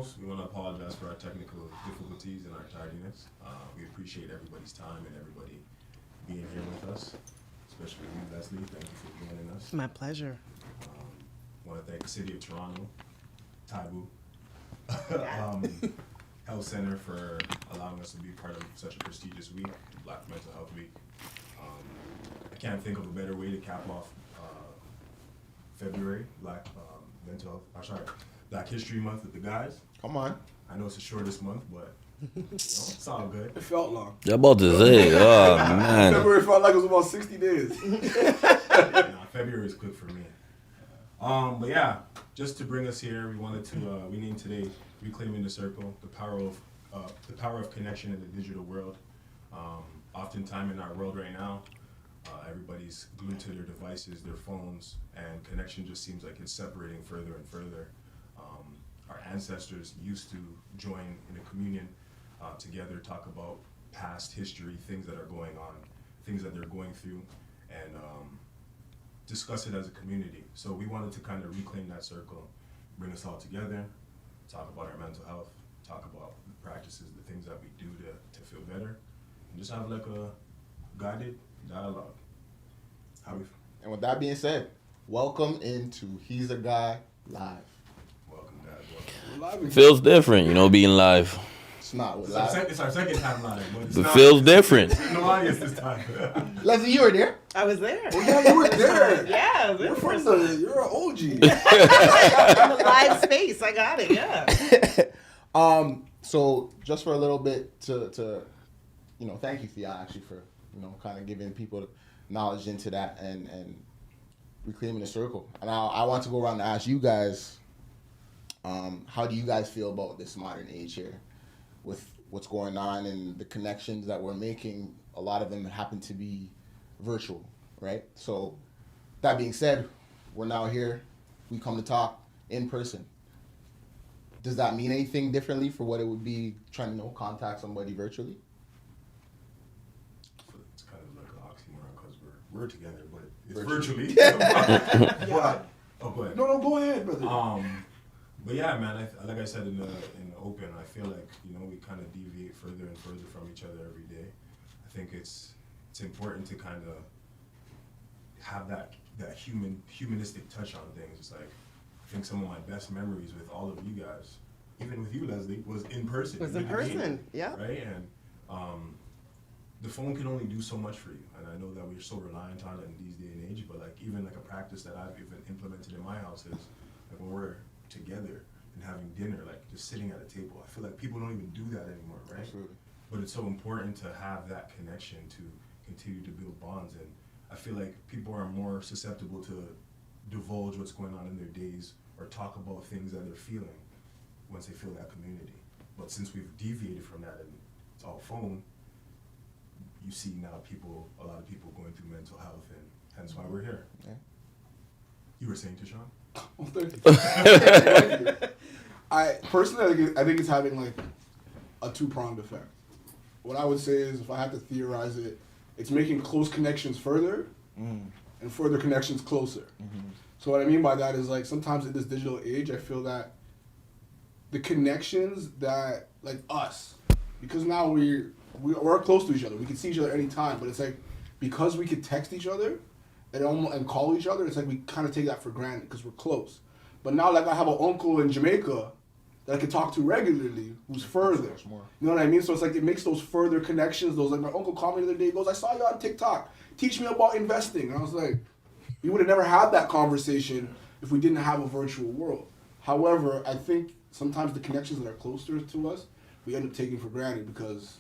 foremost, we want to apologize for our technical difficulties and our tardiness. We appreciate everybody's time and everybody being here with us, especially you, Leslie. Thank you for joining us. My pleasure. I want to thank the City of Toronto, TAIBU, Health Center for allowing us to be part of such a prestigious week, Black Mental Health Week. I can't think of a better way to cap off February, Black History Month with the guys. Come on. I know it's the shortest month, but it's all good. It felt long. You're about to say, oh man. February felt like it was about 60 days. February is quick for me. But yeah, just to bring us here, we wanted to we named today Reclaiming the Circle, the power of connection in the digital world. Oftentimes in our world right now, everybody's glued to their devices, their phones, and connection just seems like it's separating further and further. Our ancestors used to join in a communion together, talk about past history, things that are going on, things that they're going through, and discuss it as a community. So we wanted to kind of reclaim that circle, bring us all together, talk about our mental health, talk about the practices, the things that we do to feel better, and just have like a guided dialogue. And with that being said, welcome into He's a Guy Live. Welcome, guys. Welcome. Feels different, being live. It's not with It's our second time live, but It feels different. No audience this time. Leslie, you were there. I was there. Oh, yeah, you were there. Yeah, I was there. You're an OG. In the live space, I got it. Yeah. So just for a little bit to thank you, Thea, actually, for kind of giving people knowledge into that and reclaiming the circle. And I want to go around and ask you guys, how do you guys feel about this modern age here with what's going on and the connections that we're making? A lot of them happen to be virtual, right? So that being said, we're now here. We come to talk in person. Does that mean anything differently for what it would be trying to contact somebody virtually? It's kind of like an oxymoron because we're together, but it's virtually. Go ahead. No, go ahead, brother. But yeah, man, like I said in the open, I feel like we kind of deviate further and further from each other every day. I think it's important to kind of have that humanistic touch on things. It's like I think some of my best memories with all of you guys, even with you, Leslie, was in person. Yeah. Right, and the phone can only do so much for you, and I know that we're so reliant on it in these day and age. But like even like a practice that I've even implemented in my house is like when we're together and having dinner, like just sitting at a table. I feel like people don't even do that anymore, right? Absolutely. But it's so important to have that connection to continue to build bonds. And I feel like people are more susceptible to divulge what's going on in their days or talk about things that they're feeling once they feel that community. But since we've deviated from that and it's all phone, you see now a lot of people going through mental health, and hence why we're here. Yeah. You were saying, Tashawn? Well, thank you. I personally, I think it's having like a two-pronged effect. What I would say is, if I had to theorize it, it's making close connections further and further connections closer. Mm-hmm. So what I mean by that is like sometimes in this digital age, I feel that the connections that like us, because now we're close to each other, we can see each other anytime, but it's like because we could text each other and call each other, it's like we kind of take that for granted because we're close. But now, like I have an uncle in Jamaica that I can talk to regularly, who's further. You know what I mean? So it's like it makes those further connections. Those like my uncle called me the other day. He goes, "I saw you on TikTok. Teach me about investing." And I was like, we would have never had that conversation if we didn't have a virtual world. However, I think sometimes the connections that are closer to us, we end up taking for granted because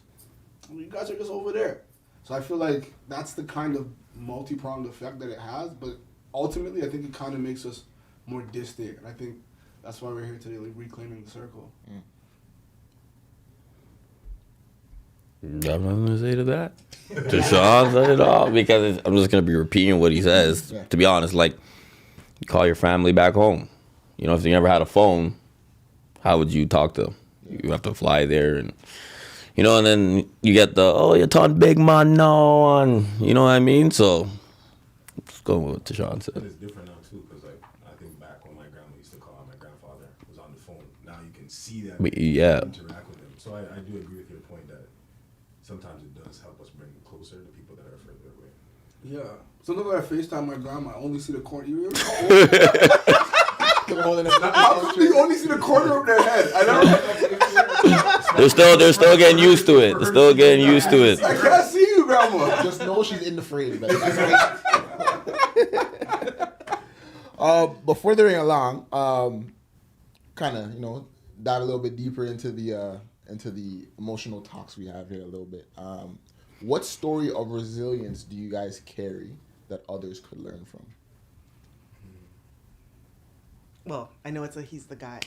you guys are just over there. So I feel like that's the kind of multi-pronged effect that it has, but ultimately I think it kind of makes us more distant, and I think that's why we're here today, like reclaiming the circle. You have nothing to say to that? To Sean said it all? Because I'm just going to be repeating what he says. Yeah. To be honest, like, you call your family back home. If you never had a phone, how would you talk to them? You have to fly there and... and then you get you're talking big man now, and you know what I mean? So, let's go with what Tashawn said. It's different now, too, because I think back when my grandma used to call, my grandfather grandfather was on the phone. Now you can see that Yeah. interact with him. So I do agree with your point that sometimes it does help us bring closer to people that are further away. Yeah. Sometimes when I FaceTime my grandma, I only see the corner. You ever how come you only see the corner of their head? I never. They're still getting used to it. They're still getting used to it. I can't see you, grandma. Just know she's in the frame. But furthering along, kind of dive a little bit deeper into the emotional talks we have here a little bit. What story of resilience do you guys carry that others could learn from? Well, I know he's the guy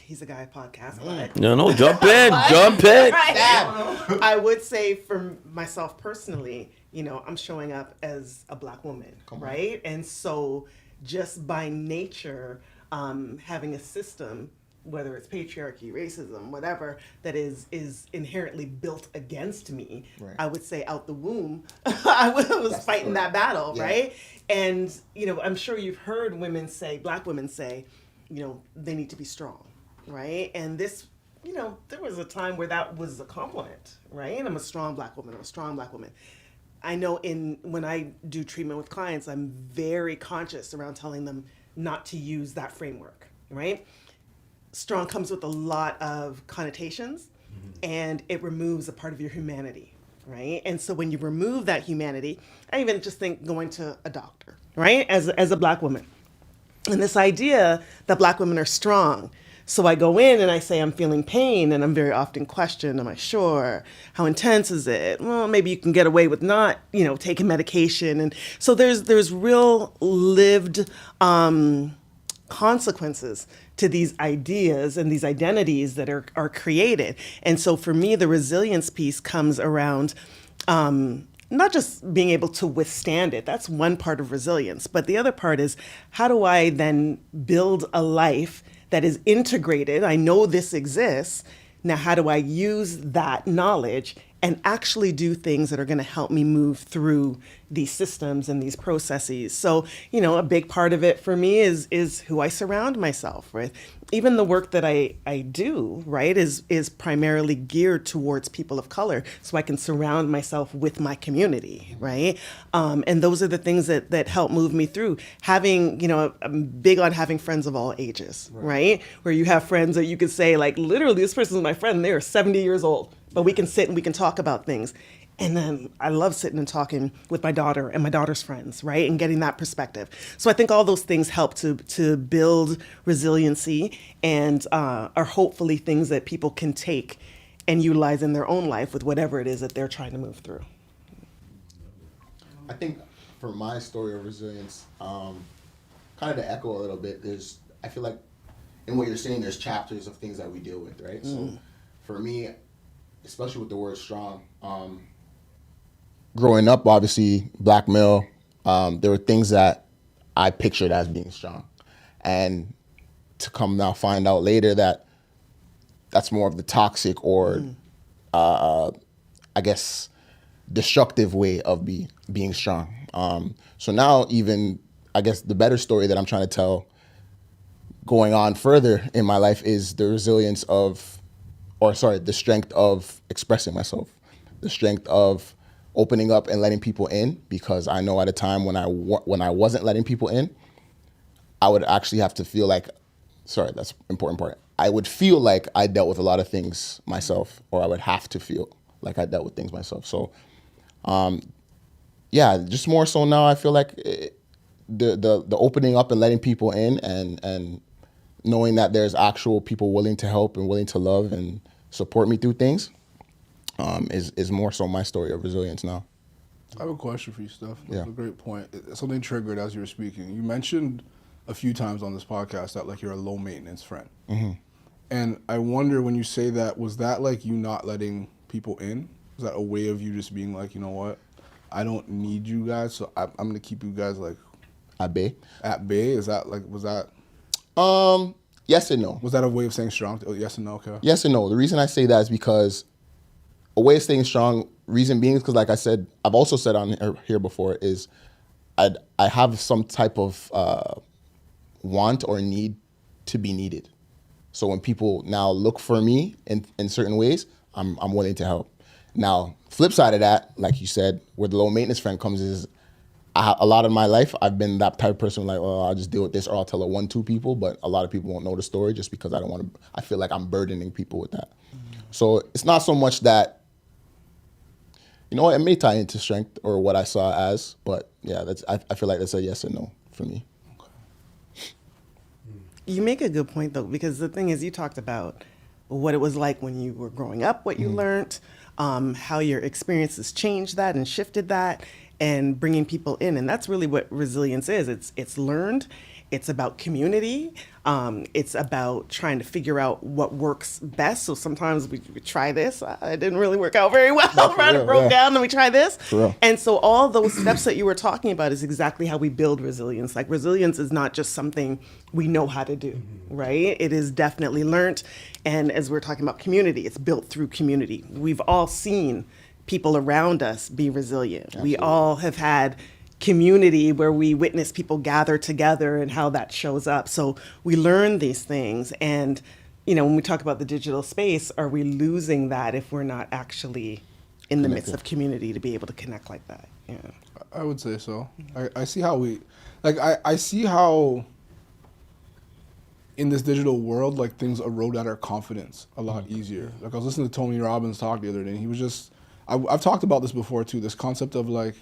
podcast, but No, jump in. I would say for myself personally, I'm showing up as a Black woman, right? And so just by nature, having a system, whether it's patriarchy, racism, whatever, that is inherently built against me, right. I would say out the womb, I was fighting that battle, yeah. right? And, I'm sure you've heard Black women say, they need to be strong, right? And this, there was a time where that was a compliment, right? I'm a strong Black woman. I know when I do treatment with clients, I'm very conscious around telling them not to use that framework, right? Strong comes with a lot of connotations, and it removes a part of your humanity, right? And so when you remove that humanity, I even just think going to a doctor, right? As a Black woman. And this idea that Black women are strong. So I go in and I say, I'm feeling pain, and I'm very often questioned, am I sure? How intense is it? Well, maybe you can get away with not, taking medication. And so there's real lived consequences to these ideas and these identities that are created. And so for me, the resilience piece comes around not just being able to withstand it. That's one part of resilience. But the other part is, how do I then build a life that is integrated? I know this exists. Now, how do I use that knowledge and actually do things that are going to help me move through these systems and these processes? So, a big part of it for me is who I surround myself with. Even the work that I do, right, is primarily geared towards people of color, so I can surround myself with my community, right? And those are the things that help move me through. Having, I'm big on having friends of all ages, right? Where you have friends that you could say, like, literally, this person's my friend, they're 70 years old, but we can sit and we can talk about things. And then I love sitting and talking with my daughter and my daughter's friends, right? And getting that perspective. So I think all those things help to build resiliency and are hopefully things that people can take and utilize in their own life with whatever it is that they're trying to move through. I think for my story of resilience, kind of to echo a little bit, I feel like in what you're saying, there's chapters of things that we deal with, right? So for me, especially with the word strong, growing up, obviously, Black male, there were things that I pictured as being strong. And to come now find out later that that's more of the toxic or, I guess, destructive way of being strong. So now even, I guess, the better story that I'm trying to tell going on further in my life is the resilience the strength of expressing myself, the strength of opening up and letting people in, because I know at a time when I wasn't letting people in, I would actually have to feel like, that's an important part. I would feel like I dealt with a lot of things myself, or I would have to feel like I dealt with things myself. So, just more so now I feel like the opening up and letting people in and knowing that there's actual people willing to help and willing to love and support me through things is more so my story of resilience now. I have a question for you, Steph. Yeah. That's a great point. Something triggered as you were speaking. You mentioned a few times on this podcast that like you're a low maintenance friend. Mm-hmm. And I wonder, when you say that, was that like you not letting people in? Was that a way of you just being like, you know what, I don't need you guys, so I'm going to keep you guys like At bay? At bay? Is that like, was that? Yes and no. Was that a way of saying strong? Oh, yes and no, okay. Yes and no. The reason I say that is because a way of staying strong, reason being is because, like I said, I've also said on here before, is I have some type of want or need to be needed. So when people now look for me in certain ways, I'm willing to help. Now, flip side of that, like you said, where the low maintenance friend comes is, a lot of my life, I've been that type of person like, oh, I'll just deal with this, or I'll tell it 1-2 people, but a lot of people won't know the story just because I don't want to, I feel like I'm burdening people with that. So it's not so much that, you know what, it may tie into strength or what I saw as, but yeah, I feel like that's a yes and no for me. You make a good point, though, because the thing is, you talked about what it was like when you were growing up, what you learned, how your experiences changed that and shifted that, and bringing people in. And that's really what resilience is. It's learned. It's about community. It's about trying to figure out what works best. So sometimes we try this. It didn't really work out very well. Right? It broke down, then we try this. And so all those steps that you were talking about is exactly how we build resilience. Like, resilience is not just something we know how to do, right? It is definitely learned. And as we're talking about community, it's built through community. We've all seen people around us be resilient. Absolutely. We all have had community where we witness people gather together and how that shows up. So we learn these things. And, you know, when we talk about the digital space, are we losing that if we're not actually in the midst of community to be able to connect like that? Yeah. I would say so. I see how I see how in this digital world, like, things erode at our confidence a lot easier. Like, I was listening to Tony Robbins talk the other day, and he was just, I've talked about this before too, this concept of, like,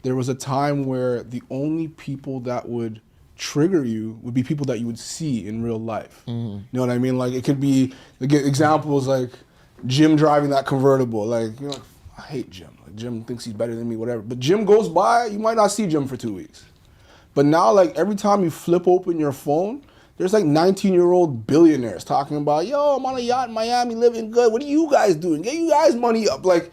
there was a time where the only people that would trigger you would be people that you would see in real life. You know what I mean? Like, it could be, examples like Jim driving that convertible. Like, you know, I hate Jim. Like, Jim thinks he's better than me, whatever. But Jim goes by, you might not see Jim for 2 weeks. But now, like, every time you flip open your phone, there's like 19-year-old billionaires talking about, yo, I'm on a yacht in Miami living good. What are you guys doing? Get you guys money up. Like,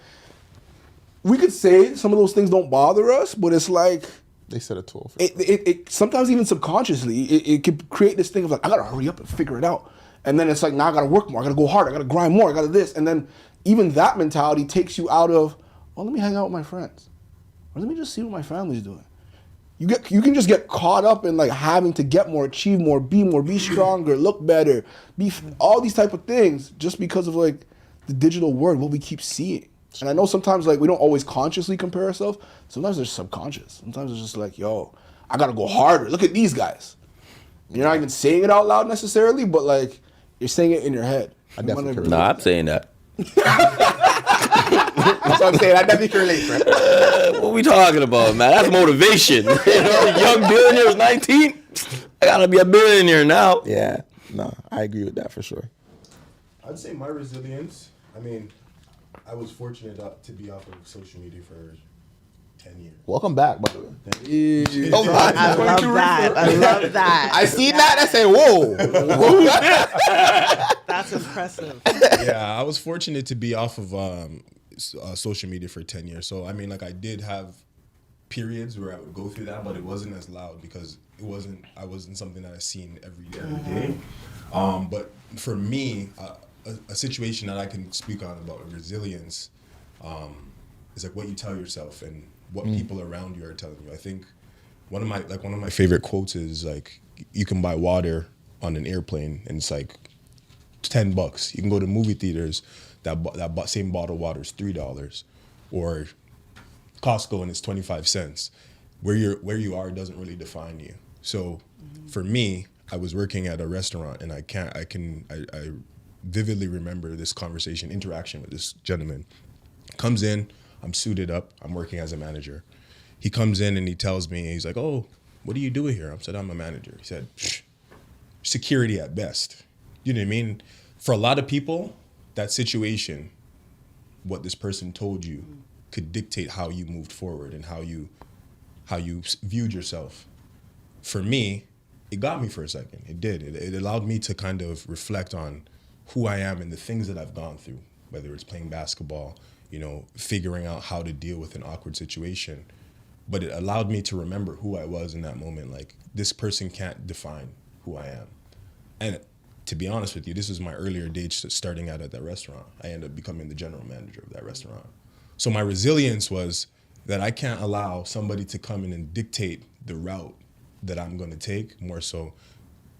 we could say some of those things don't bother us, but it's like, they set a tool. It sometimes even subconsciously, it could create this thing of like, I gotta hurry up and figure it out. And then it's like, now I gotta work more, I gotta go harder, I gotta grind more, I gotta this. And then even that mentality takes you out of, oh, let me hang out with my friends. Or let me just see what my family's doing. You can just get caught up in, like, having to get more, achieve more, be stronger, look better, all these type of things just because of, like, the digital world, what we keep seeing. And I know sometimes, like, we don't always consciously compare ourselves. Sometimes it's subconscious. Sometimes it's just like, yo, I gotta go harder. Look at these guys. You're not even saying it out loud necessarily, but, like, you're saying it in your head. No, I'm saying that. That's what I'm saying. I definitely can relate, friend. What we talking about, man? That's motivation. You know, young billionaire was 19. I gotta be a billionaire now. Yeah, no, I agree with that for sure. I'd say my resilience, I mean, I was fortunate to be off of social media for 10 years. Welcome back, by the way. I love that. I love that. I seen that. I said, whoa. That's impressive. Yeah, I was fortunate to be off of social media for 10 years. So, I mean, like, I did have periods where I would go through that, but it wasn't as loud because I wasn't something that I seen every day. But for me, a situation that I can speak on about resilience is like what you tell yourself and what people around you are telling you. I think one of my favorite quotes is like, you can buy water on an airplane and it's like $10. You can go to movie theaters, that same bottle of water is $3, or Costco and it's 25 cents. Where you are doesn't really define you. So for me, I was working at a restaurant and I vividly remember this interaction with this gentleman. Comes in, I'm suited up, I'm working as a manager. He comes in and he tells me, he's like, oh, what do you do here? I said, I'm a manager. He said, security at best. You know what I mean? For a lot of people, that situation, what this person told you, could dictate how you moved forward and how you viewed yourself. For me, it got me for a second. It did. It allowed me to kind of reflect on who I am and the things that I've gone through, whether it's playing basketball, you know, figuring out how to deal with an awkward situation. But it allowed me to remember who I was in that moment. Like, this person can't define who I am. And to be honest with you, this was my earlier days starting out at that restaurant. I ended up becoming the general manager of that restaurant. So my resilience was that I can't allow somebody to come in and dictate the route that I'm going to take. More so,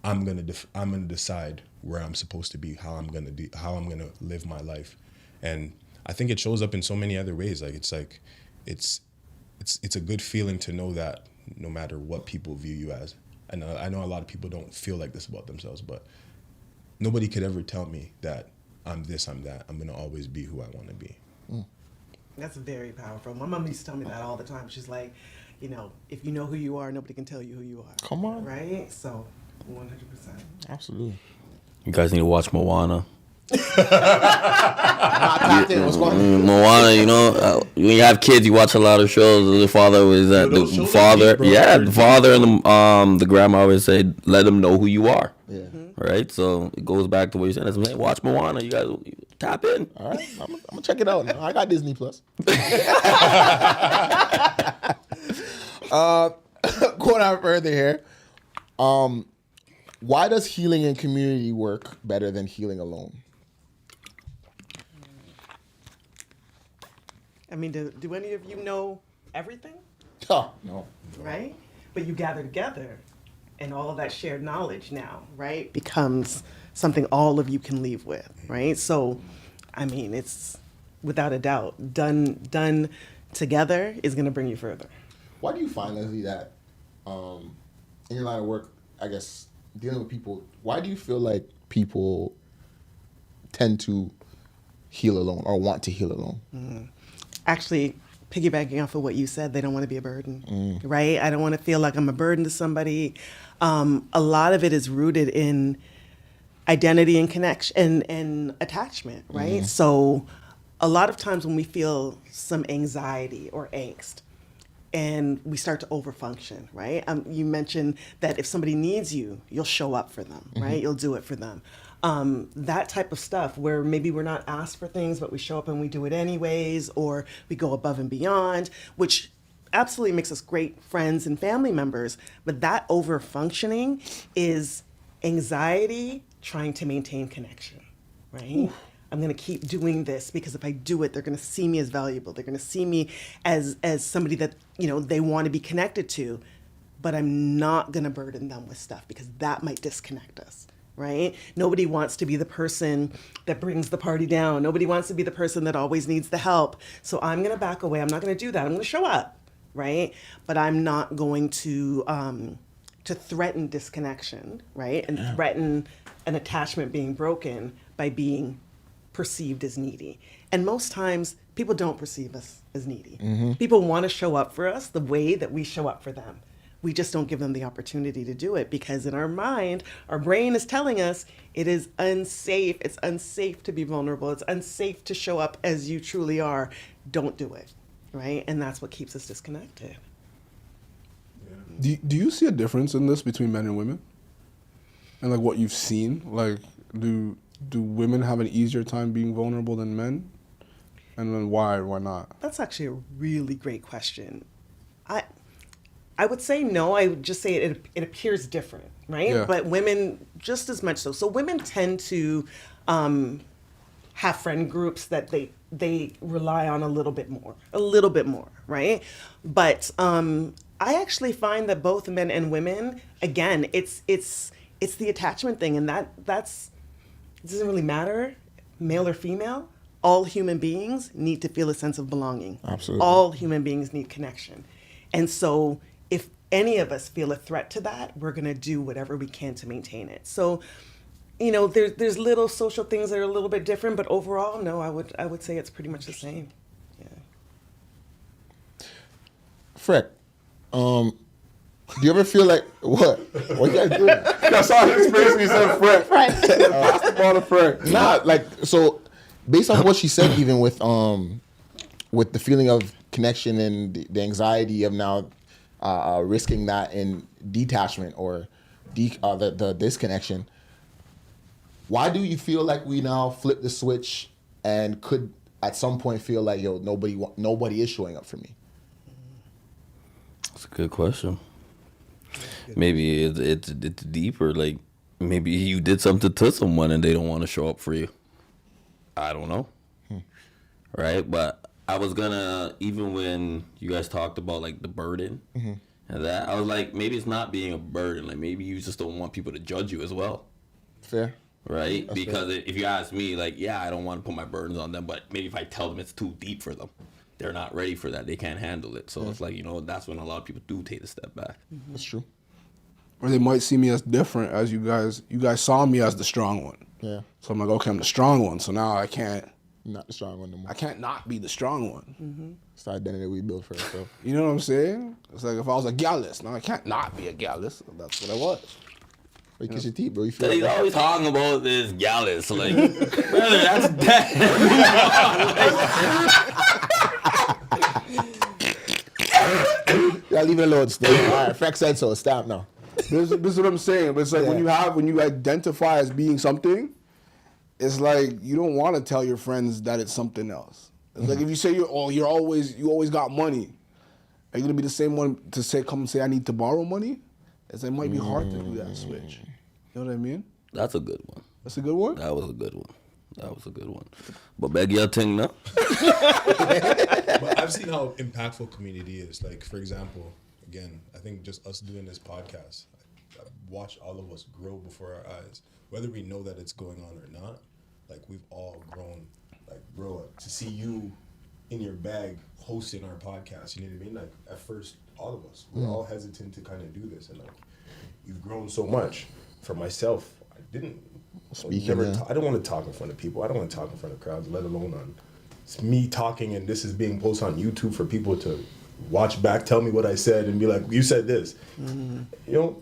I'm gonna decide where I'm supposed to be, how I'm gonna live my life, and I think it shows up in so many other ways. It's a good feeling to know that no matter what people view you as, and I know a lot of people don't feel like this about themselves, but nobody could ever tell me that I'm this, I'm that. I'm gonna always be who I want to be. That's very powerful. My mom used to tell me that all the time. She's like, if you know who you are, nobody can tell you who you are. Come on. Right? So, 100%. Absolutely. You guys need to watch Moana. What's going on? Moana, when you have kids, you watch a lot of shows. The father was that those the shows are father, deep, bro. yeah, the father and the grandma always say, "Let them know who you are." Yeah. Right, so it goes back to what you said. Hey, watch Moana. You guys tap in. All right, I'm gonna check it out now. I got Disney Plus. Going on further here, why does healing in community work better than healing alone? I mean, do any of you know everything? Oh, no. Right? But you gather together, and all of that shared knowledge now, right, becomes something all of you can leave with, right? So, I mean, it's without a doubt, done together is going to bring you further. Why do you find, Leslie, that in your line of work, I guess, dealing with people, why do you feel like people tend to heal alone or want to heal alone? Actually, piggybacking off of what you said, they don't want to be a burden, right? I don't want to feel like I'm a burden to somebody. A lot of it is rooted in identity and connection and attachment, right? So a lot of times when we feel some anxiety or angst and we start to overfunction, right? You mentioned that if somebody needs you, you'll show up for them, right? You'll do it for them. That type of stuff where maybe we're not asked for things, but we show up and we do it anyways, or we go above and beyond, which absolutely makes us great friends and family members. But that over-functioning is anxiety trying to maintain connection, right? I'm going to keep doing this because if I do it, they're going to see me as valuable. They're going to see me as somebody that, they want to be connected to, but I'm not going to burden them with stuff because that might disconnect us. Right? Nobody wants to be the person that brings the party down. Nobody wants to be the person that always needs the help. So I'm going to back away. I'm not going to do that. I'm going to show up, right? But I'm not going to threaten disconnection, right? And threaten an attachment being broken by being perceived as needy. And most times, people don't perceive us as needy. People want to show up for us the way that we show up for them. We just don't give them the opportunity to do it because in our mind, our brain is telling us it is unsafe. It's unsafe to be vulnerable. It's unsafe to show up as you truly are. Don't do it, right? And that's what keeps us disconnected. Do you see a difference in this between men and women? And like what you've seen? Like, do women have an easier time being vulnerable than men? And then why not? That's actually a really great question. I would say no. I would just say it appears different, right? Yeah. But women just as much so. So women tend to have friend groups that they rely on a little bit more, right? But I actually find that both men and women, again, it's the attachment thing, and it doesn't really matter, male or female. All human beings need to feel a sense of belonging. Absolutely. All human beings need connection, and so if any of us feel a threat to that, we're going to do whatever we can to maintain it. So, there's little social things that are a little bit different, but overall, no, I would say it's pretty much the same. Yeah. Freck, do you ever feel like, what you guys doing? I saw his face when he said Frank. Pass the ball to Frank. So based on what she said, even with the feeling of connection and the anxiety of now risking that in detachment or the disconnection, why do you feel like we now flip the switch and could at some point feel like, nobody is showing up for me? That's a good question. Maybe it's deeper. Like maybe you did something to someone and they don't want to show up for you. I don't know. Right? But I was gonna, even when you guys talked about like the burden And that I was like, maybe it's not being a burden. Like maybe you just don't want people to judge you as well. Fair. Right? That's Because if you ask me, like, yeah, I don't want to put my burdens on them, but maybe if I tell them it's too deep for them, they're not ready for that. They can't handle it. So it's like, you know, that's when a lot of people do take a step back. That's true. Or they might see me as different, as you guys saw me as the strong one. Yeah. So I'm like, okay, I'm the strong one. So now I can't Not the strong one no more. I can't not be the strong one. It's the identity we build for ourselves. You know what I'm saying? It's like if I was a gallus, now I can't not be a gallus. That's what I was. Wait, kiss your teeth, bro. You feel He's like always talking about this gallus. Like, brother, that's dead. yeah, leave it alone, still. All right, Freck said so. Stop now. This is what I'm saying. But it's like when you identify as being something, it's like you don't want to tell your friends that it's something else. It's like if you say you always got money, are you gonna be the same one to come and say I need to borrow money? It's it might be hard to do that switch. You know what I mean? That's a good one. That's a good one. That was a good one. That was a good one. But beg your thing now. But I've seen how impactful community is. Like, for example, again, I think just us doing this podcast, I've watched all of us grow before our eyes. Whether we know that it's going on or not, like, we've all grown. Like, bro, to see you in your bag hosting our podcast, you know what I mean? Like, at first, all of us, we're all hesitant to kind of do this. And, like, you've grown so much. For myself, I didn't. I don't want to talk in front of people. I don't want to talk in front of crowds, let alone on. It's me talking, and this is being posted on YouTube for people to watch back, tell me what I said, and be like, "You said this." You know,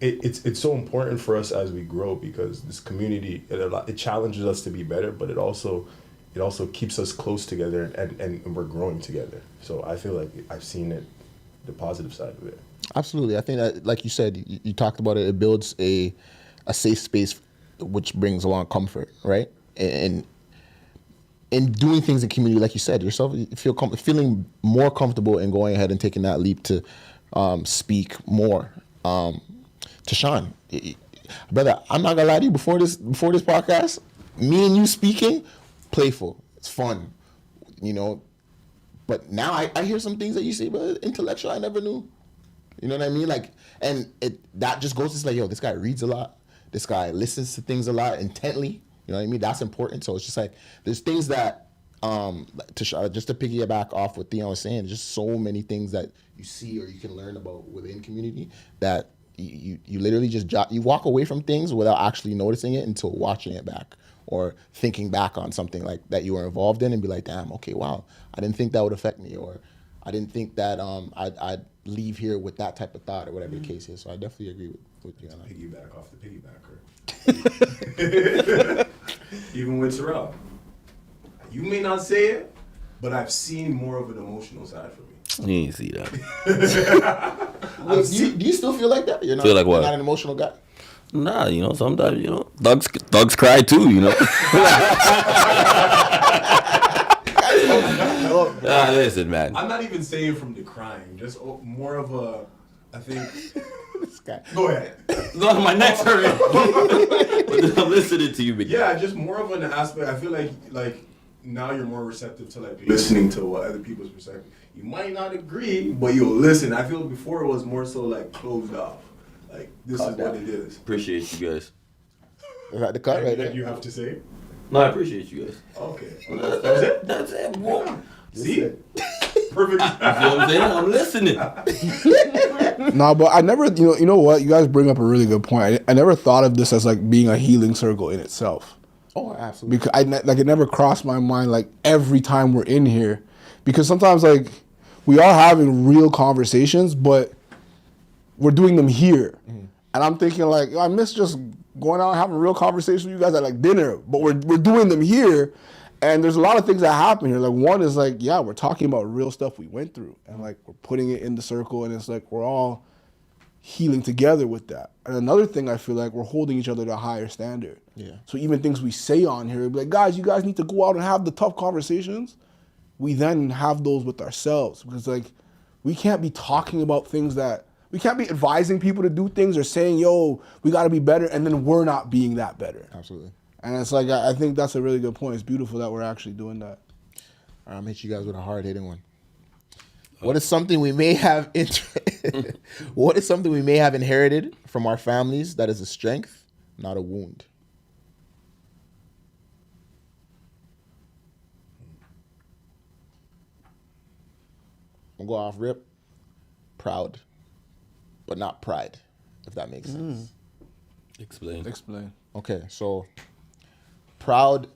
it's so important for us as we grow because this community it challenges us to be better, but it also keeps us close together, and we're growing together. So I feel like I've seen it, the positive side of it. Absolutely. I think that, like you said, you talked about it. It builds a safe space, which brings along comfort, right? And in doing things in community, like you said yourself, you feeling more comfortable in going ahead and taking that leap to speak more. To Sean, brother, I'm not gonna lie to you. Before this podcast, me and you speaking, playful. It's fun, you know. But now I hear some things that you say, but intellectual, I never knew. You know what I mean? Like, and that just goes to like, yo, this guy reads a lot. This guy listens to things a lot intently. You know what I mean? That's important. So it's just like, there's things that, just to piggyback off what Theon was saying, there's just so many things that you see or you can learn about within community that you literally just you walk away from things without actually noticing it until watching it back or thinking back on something like that you were involved in and be like, damn, okay, wow, I didn't think that would affect me, or I didn't think that I'd leave here with that type of thought or whatever the case is. So I definitely agree with you on that. Piggyback off the piggybacker. Even with Terrell. You may not say it, but I've seen more of an emotional side for me. You didn't see that. Wait, do you still feel like that? You're not, Feel like what? You're not an emotional guy? Nah, you know, sometimes, you know, thugs cry too, you know. Listen, man. I'm not even saying from the crying, just more of a, I think. This guy. Go ahead. No, my neck's hurting. I'm listening to you, big guy. Yeah, just more of an aspect. I feel like now you're more receptive to like listening to what other people's perspective. You might not agree, but you'll listen. I feel before it was more so like closed off. Like this is what it is. Appreciate you guys. Is that the cut right there? That you have to say. No, I appreciate you guys. Okay. That was it? That's it, bro. See? Perfect. You know what I'm saying? I'm listening. Nah, but I never, you know what? You guys bring up a really good point. I never thought of this as like being a healing circle in itself. Oh, absolutely. Because it never crossed my mind like every time we're in here, because sometimes like we are having real conversations, but we're doing them here, and I'm thinking like I miss just going out and having a real conversation with you guys at like dinner, but we're doing them here. And there's a lot of things that happen here. Like one is like, yeah, we're talking about real stuff we went through, and like we're putting it in the circle, and it's like we're all healing together with that. And another thing, I feel like we're holding each other to a higher standard. Yeah. So even things we say on here, be like, guys, you guys need to go out and have the tough conversations. We then have those with ourselves, because like we can't be talking about things that we can't be advising people to do things or saying, yo, we got to be better, and then we're not being that better. Absolutely. And it's like, I think that's a really good point. It's beautiful that we're actually doing that. I'm gonna hit you guys with a hard-hitting one. What is something we may have What is something we may have inherited from our families that is a strength, not a wound? I'll go off rip. Proud, but not pride, if that makes sense. Explain. Explain. Okay, so proud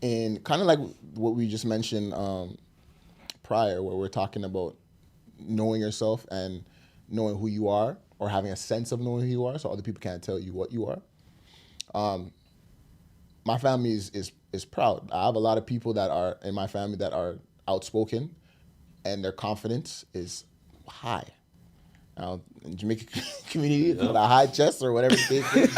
in kind of like what we just mentioned prior, where we're talking about knowing yourself and knowing who you are, or having a sense of knowing who you are, so other people can't tell you what you are. My family is proud. I have a lot of people that are in my family that are outspoken, and their confidence is high. Now, in Jamaican community, it's not a high chest or whatever they think.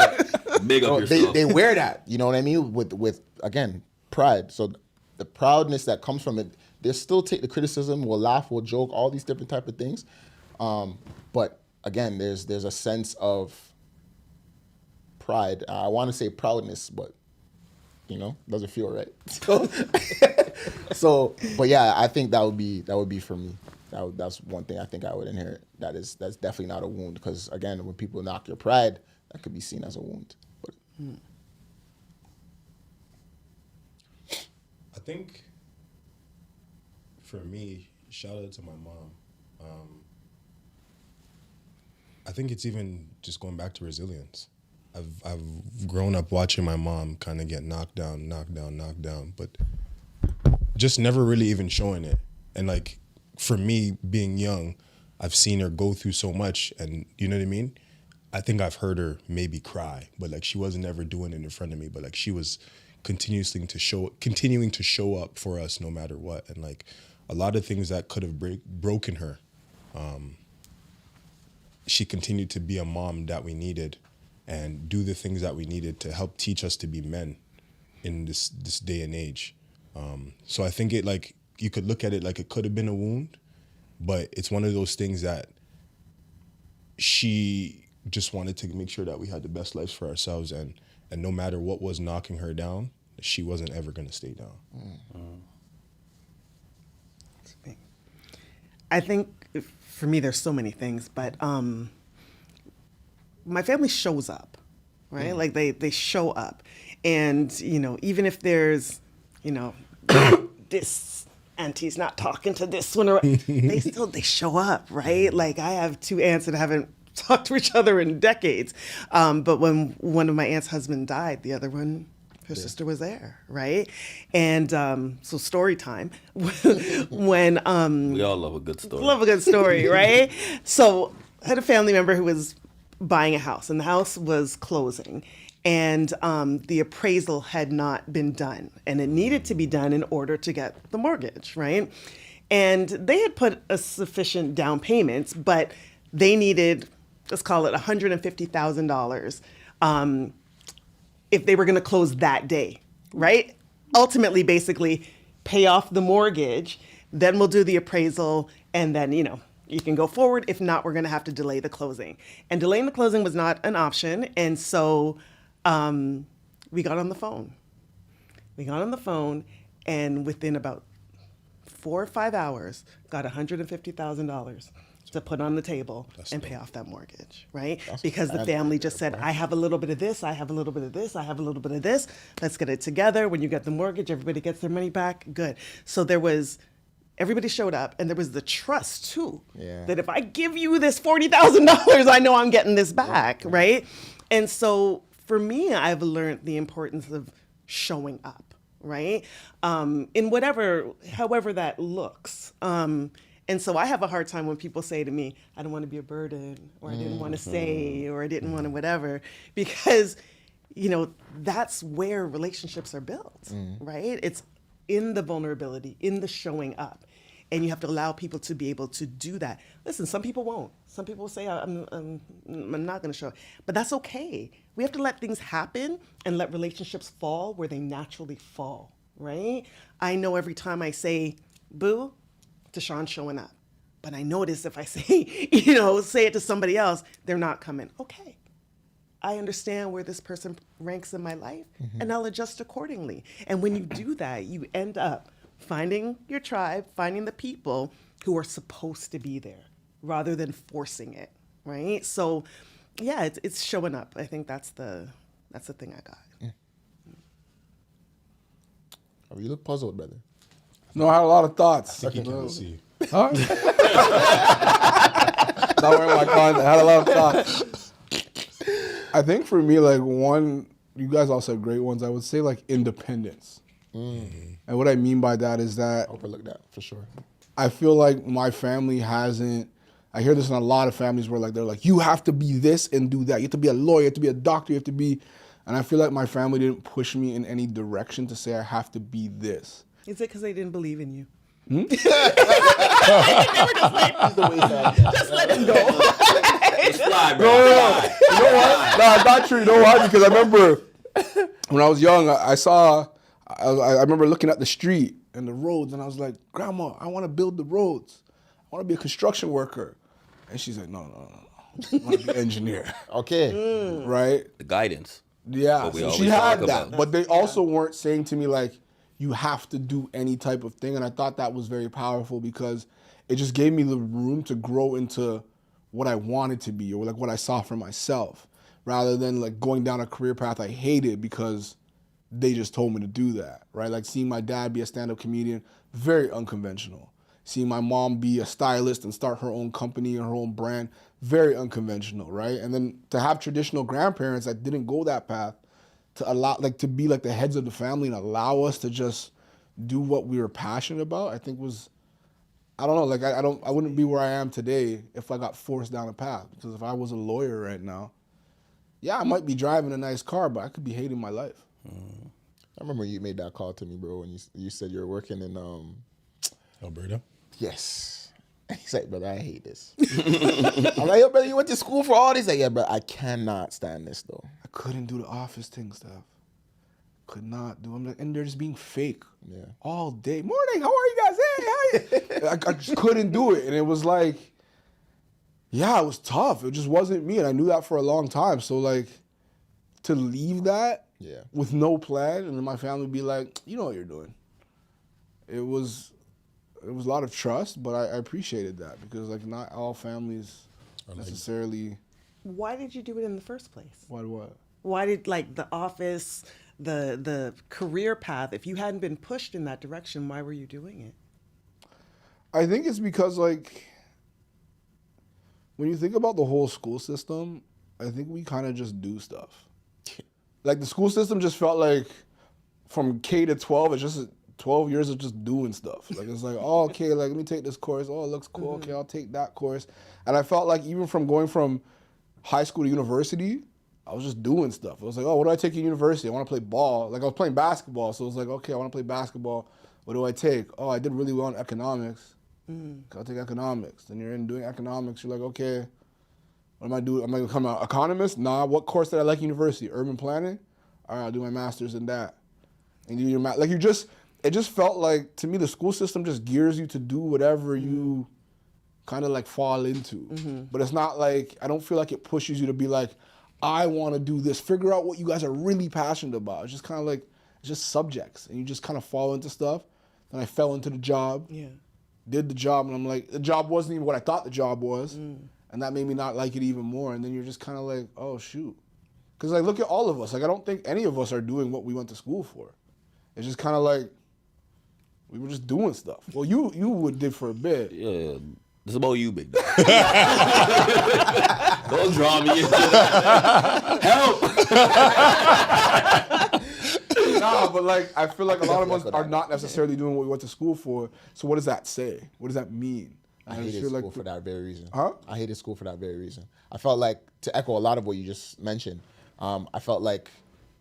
Big up yourself. They wear that, you know what I mean? With again, pride. So the proudness that comes from it, they still take the criticism, will laugh, will joke, all these different type of things. But again, there's a sense of pride. I want to say proudness, but doesn't feel right. But yeah, I think that would be for me. That's one thing I think I would inherit. That's definitely not a wound, because again, when people knock your pride, that could be seen as a wound. But, I think for me, shout out to my mom. I think it's even just going back to resilience. I've grown up watching my mom kind of get knocked down, but just never really even showing it. And like, for me, being young, I've seen her go through so much, and you know what I mean? I think I've heard her maybe cry, but like, she wasn't ever doing it in front of me, but like, she was continuing to show up for us no matter what. And like, a lot of things that could have broken her, she continued to be a mom that we needed and do the things that we needed to help teach us to be men in this day and age. So I think you could look at it like it could have been a wound, but it's one of those things that she just wanted to make sure that we had the best lives for ourselves, and no matter what was knocking her down, she wasn't ever going to stay down. I think for me, there's so many things, but my family shows up, right? Like they show up, and even if there's this auntie's not talking to this one, or they show up, right? Like, I have two aunts that haven't talked to each other in decades, but when one of my aunt's husband died, the other one, her sister, was there, right? And so story time. When we all love a good story. love a good story, right? So I had a family member who was buying a house, and the house was closing, and the appraisal had not been done, and it needed to be done in order to get the mortgage, right? And they had put a sufficient down payment, but they needed, let's call it $150,000 if they were going to close that day, right? Ultimately, basically, pay off the mortgage, then we'll do the appraisal, and then, you can go forward. If not, we're going to have to delay the closing. And delaying the closing was not an option, and so we got on the phone. And within about 4 or 5 hours, got $150,000 to put on the table and pay off that mortgage, right? Because the family just said, I have a little bit of this, I have a little bit of this, I have a little bit of this. Let's get it together. When you get the mortgage, everybody gets their money back. Good. So everybody showed up, and there was the trust too, that if I give you this $40,000, I know I'm getting this back, right? And so for me, I've learned the importance of showing up, right? In however that looks. And so I have a hard time when people say to me, I don't want to be a burden, or I didn't want to say, or I didn't want to whatever, because, that's where relationships are built, right? It's in the vulnerability, in the showing up. And you have to allow people to be able to do that. Listen, some people won't. Some people will say, I'm not going to show up. But that's okay. We have to let things happen and let relationships fall where they naturally fall, right? I know every time I say, boo, Deshaun's showing up. But I notice if I say, say it to somebody else, they're not coming. Okay. I understand where this person ranks in my life, and I'll adjust accordingly. And when you do that, you end up finding your tribe, finding the people who are supposed to be there, rather than forcing it, right? So, yeah, it's showing up. I think that's the thing I got. Oh, you look puzzled, brother. No, I had a lot of thoughts. I think you can see. Huh? Not wearing my content. I had a lot of thoughts. I think for me, like one, you guys all said great ones. I would say like independence. And what I mean by that is that Overlook that for sure. I feel like my family hasn't. I hear this in a lot of families where like they're like, you have to be this and do that. You have to be a lawyer. You have to be a doctor. You have to be. And I feel like my family didn't push me in any direction to say I have to be this. Is it because they didn't believe in you? He's the way that. Just let him go. It's fly, bro. No. You know what? No, it's not true. You know why? Because I remember when I was young, I remember looking at the street and the roads, and I was like, Grandma, I want to build the roads. I want to be a construction worker. And she's like, no. I want to be an engineer. Okay. Right? The guidance. Yeah. What we So always she had talk that. about. But they also weren't saying to me, like, you have to do any type of thing. And I thought that was very powerful because it just gave me the room to grow into what I wanted to be or like what I saw for myself rather than like going down a career path I hated because they just told me to do that, right? Like seeing my dad be a stand-up comedian, very unconventional. Seeing my mom be a stylist and start her own company and her own brand, very unconventional, right? And then to have traditional grandparents that didn't go that path, to allow, like to be like the heads of the family and allow us to just do what we were passionate about, I think was, I don't know, like I wouldn't be where I am today if I got forced down a path. Because if I was a lawyer right now, yeah, I might be driving a nice car, but I could be hating my life. I remember you made that call to me, bro, when you said you were working in Alberta. Yes. He's like, brother, I hate this. I'm like, yo, brother, you went to school for all this? Like, yeah, bro, I cannot stand this though. I couldn't do the office thing stuff. Could not do. I'm like, and they're just being fake. Yeah. All day. Morning. How are you guys? Hey, how you? I just couldn't do it, and it was like, yeah, it was tough. It just wasn't me, and I knew that for a long time. So like, to leave that with no plan, and then my family would be like, you know what you're doing. It was a lot of trust, but I appreciated that because like not all families necessarily. Why did you do it in the first place? What? Why did like the office, the career path, if you hadn't been pushed in that direction, why were you doing it? I think it's because like when you think about the whole school system, I think we kind of just do stuff. Like the school system just felt like from K to 12, it's just 12 years of just doing stuff. Like it's like, oh, okay, like let me take this course. Oh, it looks cool. Okay, I'll take that course. And I felt like even from going from high school to university, I was just doing stuff. I was like, oh, what do I take at university? I want to play ball. Like I was playing basketball, so it was like, okay, I want to play basketball. What do I take? Oh, I did really well in economics. I'll take economics. Then you're in doing economics. You're like, okay, what am I doing? Am I going to become an economist? Nah. What course did I like at university? Urban planning? All right, I'll do my master's in that. And you do your like you just, it just felt like, to me, the school system just gears you to do whatever you kind of like fall into. But it's not like, I don't feel like it pushes you to be like, I want to do this. Figure out what you guys are really passionate about. It's just kind of like, it's just subjects. And you just kind of fall into stuff. Then I fell into the job. Yeah. Did the job, and I'm like, the job wasn't even what I thought the job was. And that made me not like it even more. And then you're just kind of like, oh, shoot. Because like, look at all of us. Like, I don't think any of us are doing what we went to school for. It's just kind of like, we were just doing stuff. Well, you did for a bit. Yeah, it's about you, big dog. Don't draw me into that. Help! Nah, but like, I feel like a lot of us are not necessarily doing what we went to school for. So what does that say? What does that mean? I And hated feel school like for that very reason. Huh? I hated school for that very reason. I felt like, to echo a lot of what you just mentioned, I felt like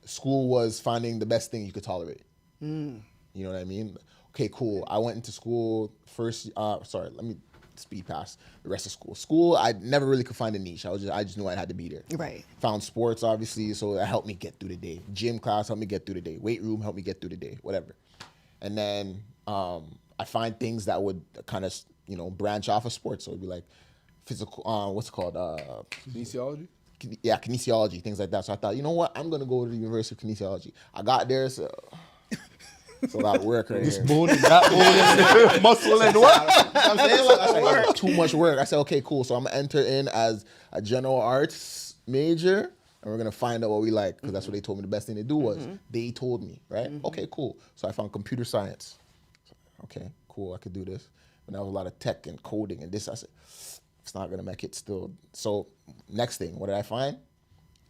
school was finding the best thing you could tolerate. You know what I mean? Okay, cool. I went into school first. Let me speed past the rest of school. School, I never really could find a niche. I just knew I had to be there. Right. Found sports, obviously, so that helped me get through the day. Gym class helped me get through the day. Weight room helped me get through the day. Whatever. And then I find things that would kind of branch off of sports. So it'd be like physical. What's it called? kinesiology. Yeah, kinesiology, things like that. So I thought, you know what? I'm gonna go to the University of Kinesiology. I got there, so It's a lot of work right This here. bone and that bone and muscle and what? I'm saying, like, I said, too much work. I said, okay, cool. So I'm gonna enter in as a general arts major, and we're gonna find out what we like, because that's what they told me the best thing to do was. They told me, right? Okay, cool. So I found computer science. Okay, cool. I could do this. But now was a lot of tech and coding and this. I said, it's not gonna make it still. So next thing, what did I find?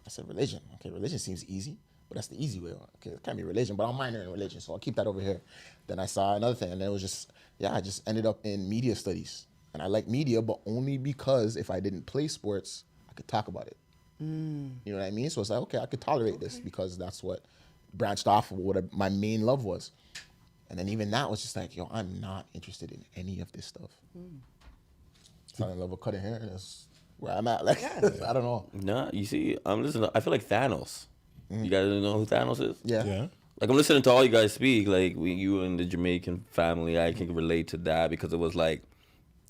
I said religion. Okay, religion seems easy, but that's the easy way. Okay, it can't be religion, but I'm minor in religion, so I'll keep that over here. Then I saw another thing, and then it was just, I just ended up in media studies. And I like media, but only because if I didn't play sports, I could talk about it. You know what I mean? So it's like, okay, I could tolerate this because that's what branched off of what my main love was. And then even that was just like, yo, I'm not interested in any of this stuff. Fell in love with cutting hair, and that's where I'm at. Like, I don't know. Nah, you see, I'm listening. I feel like Thanos. You guys know who Thanos is? Yeah. Yeah. Like, I'm listening to all you guys speak. Like, you and the Jamaican family, I can relate to that because it was like,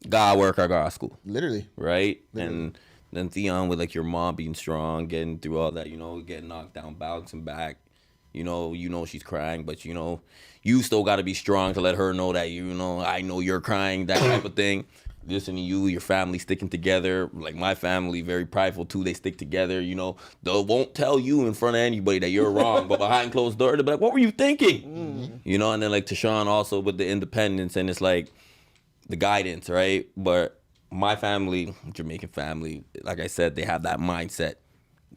God work, I got school. Literally. Right? And then Theon with like your mom being strong, getting through all that, getting knocked down, bouncing back. You know she's crying, but you still got to be strong to let her know that I know you're crying, that type of thing. Listening to you, your family sticking together. Like my family, very prideful too. They stick together. They won't tell you in front of anybody that you're wrong, but behind closed doors, they'll be like, "What were you thinking?" And then like Tashawn also with the independence, and it's like the guidance, right? But my family, Jamaican family, like I said, they have that mindset.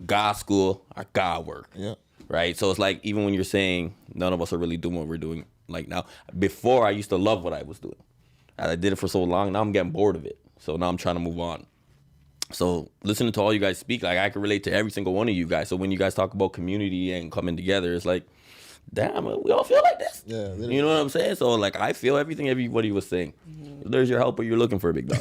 God school, I God work. Yeah. Right? So it's like, even when you're saying none of us are really doing what we're doing like now, before I used to love what I was doing. I did it for so long, now I'm getting bored of it. So now I'm trying to move on. So listening to all you guys speak, like I can relate to every single one of you guys. So when you guys talk about community and coming together, it's like, damn, we all feel like this. Yeah, literally. You know what I'm saying? So like I feel everything everybody was saying. There's your helper you're looking for, big dog.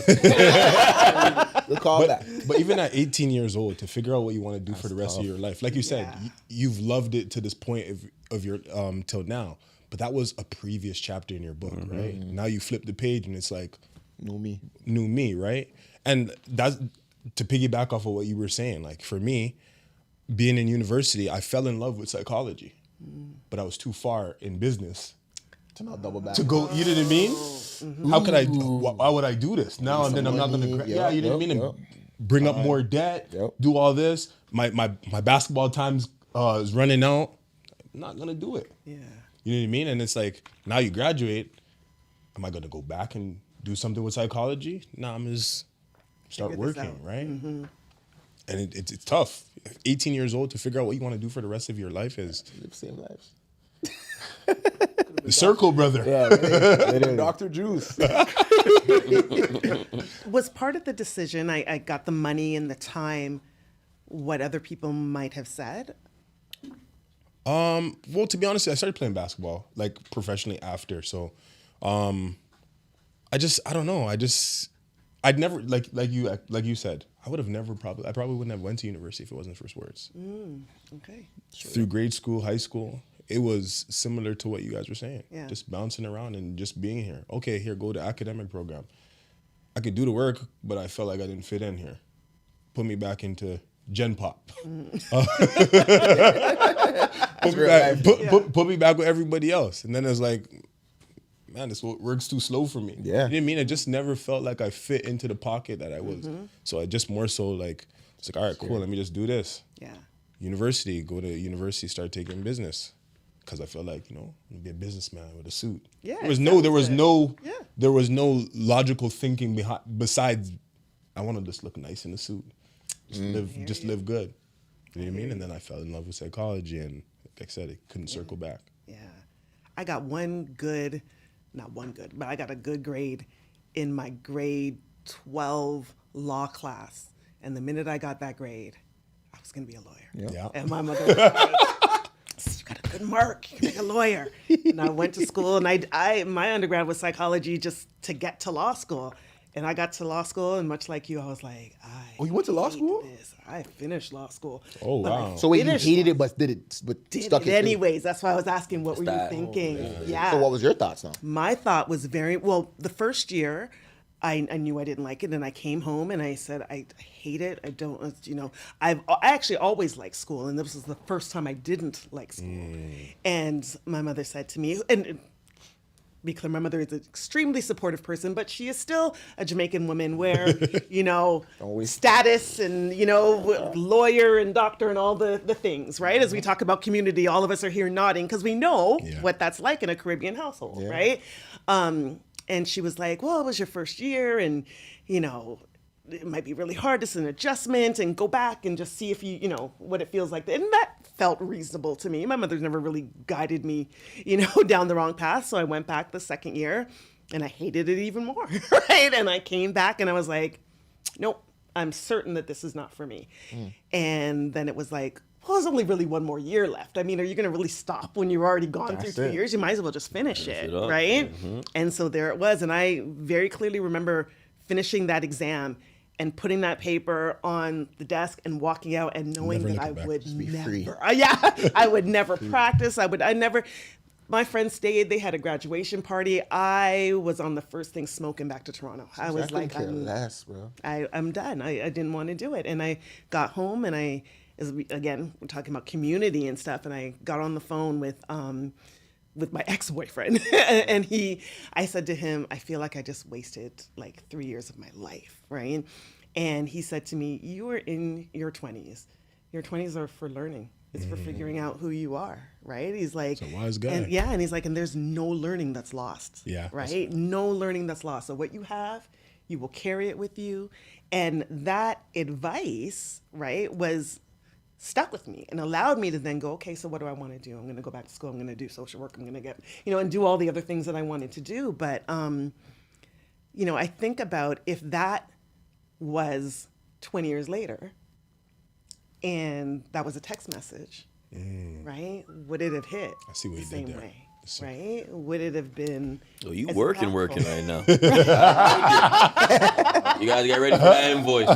We'll call that. But even at 18 years old, to figure out what you want to do for the rest of your life, like you said, you've loved it to this point of your till now. But that was a previous chapter in your book, right? Now you flip the page and it's like New me, right? And that's to piggyback off of what you were saying. Like for me, being in university, I fell in love with psychology, but I was too far in business To not double back. to go. You know what I mean? How could I? Why would I do this now? And then I'm not gonna. You know what I mean? And bring up more debt. Do all this. My basketball times is running out. I'm not gonna do it. Yeah. You know what I mean? And it's like, now you graduate, am I gonna go back and do something with psychology? No, I'm just start Figure this working, out. right? And it's tough. 18 years old to figure out what you want to do for the rest of your life is Live same lives. the circle, brother. Yeah, literally. Dr. Juice. Was part of the decision, I got the money and the time, what other people might have said? Well, to be honest, I started playing basketball like professionally after. So, I don't know. I'd never like you said. I probably wouldn't have went to university if it wasn't for sports. Okay. Through grade school, high school, it was similar to what you guys were saying. Yeah. Just bouncing around and just being here. Okay, here, go to academic program. I could do the work, but I felt like I didn't fit in here. Put me back into Gen Pop. Put me back with everybody else. And then it's like, man, this works too slow for me. Yeah. You know what I mean? I just never felt like I fit into the pocket that I was. So I just more so like, it's like, all right, cool, let me just do this. Yeah. University, go to university, start taking business. Because I felt like, I'm gonna be a businessman with a suit. Yeah, There was no logical thinking besides I want to just look nice in a suit. Just live good. You know what I mean? And then I fell in love with psychology, and like I said, it couldn't circle back. Yeah. I got but I got a good grade in my grade 12 law class. And the minute I got that grade, I was going to be a lawyer. Yeah. And my mother was like, you got a good mark, you can be a lawyer. And I went to school, and my undergrad was psychology just to get to law school. And I got to law school, and much like you, I was like, you went to law hate school? this. I finished law school. Oh, But I wow. So wait, you finished hated law it, but did stuck it it anyways. That's why I was asking, what were you that. thinking? through. Yeah. So what was your thoughts now? My thought was the first year, I knew I didn't like it, and I came home and I said, I hate it. I don't, I actually always liked school, and this was the first time I didn't like school. And my mother said to me, and be clear, my mother is an extremely supportive person, but she is still a Jamaican woman where, status and, lawyer and doctor and all the things, right? As we talk about community, all of us are here nodding because we know what that's like in a Caribbean household, right? And she was like, well, it was your first year and, it might be really hard. It's an adjustment and go back and just see if what it feels like. And that felt reasonable to me. My mother's never really guided me, down the wrong path. So I went back the second year and I hated it even more, right? And I came back and I was like, nope, I'm certain that this is not for me. And then it was like, well, there's only really one more year left. I mean, are you going to really stop when you've already gone through 2 years? You might as well just finish it, right? And so there it was. And I very clearly remember finishing that exam and putting that paper on the desk and walking out and knowing that I would never, I would never practice. My friends stayed, they had a graduation party. I was on the first thing smoking back to Toronto. I was like, I'm done. I didn't want to do it. And I got home and again, we're talking about community and stuff. And I got on the phone with my ex-boyfriend and I said to him, I feel like I just wasted like 3 years of my life, right? And he said to me, you are in your 20s. Your 20s are for learning. It's for figuring out who you are, right? He's like, it's a wise guy. And he's like, and there's no learning that's lost, right? No learning that's lost. So what you have, you will carry it with you. And that advice, right, was stuck with me and allowed me to then go, okay, so what do I want to do? I'm going to go back to school. I'm going to do social work. I'm going to get, and do all the other things that I wanted to do. But, I think about if that was 20 years later and that was a text message, right? Would it have hit I see what the you same did there. way, right? Would it have been Oh, you as working impactful? right now. You guys get ready for that invoice.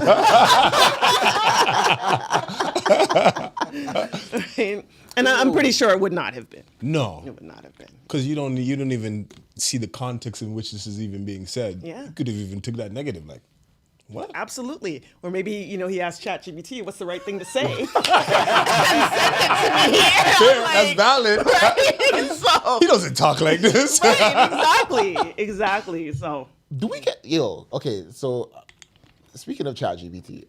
Right? And I'm pretty sure it would not have been. No. It would not have been. Because you don't even see the context in which this is even being said. Yeah. You could have even took that negative, like, what? Absolutely. Or maybe, he asked ChatGPT, what's the right thing to say? That's valid. Right? So, He doesn't talk like this. right, exactly. So, Do we get okay, so speaking of ChatGPT,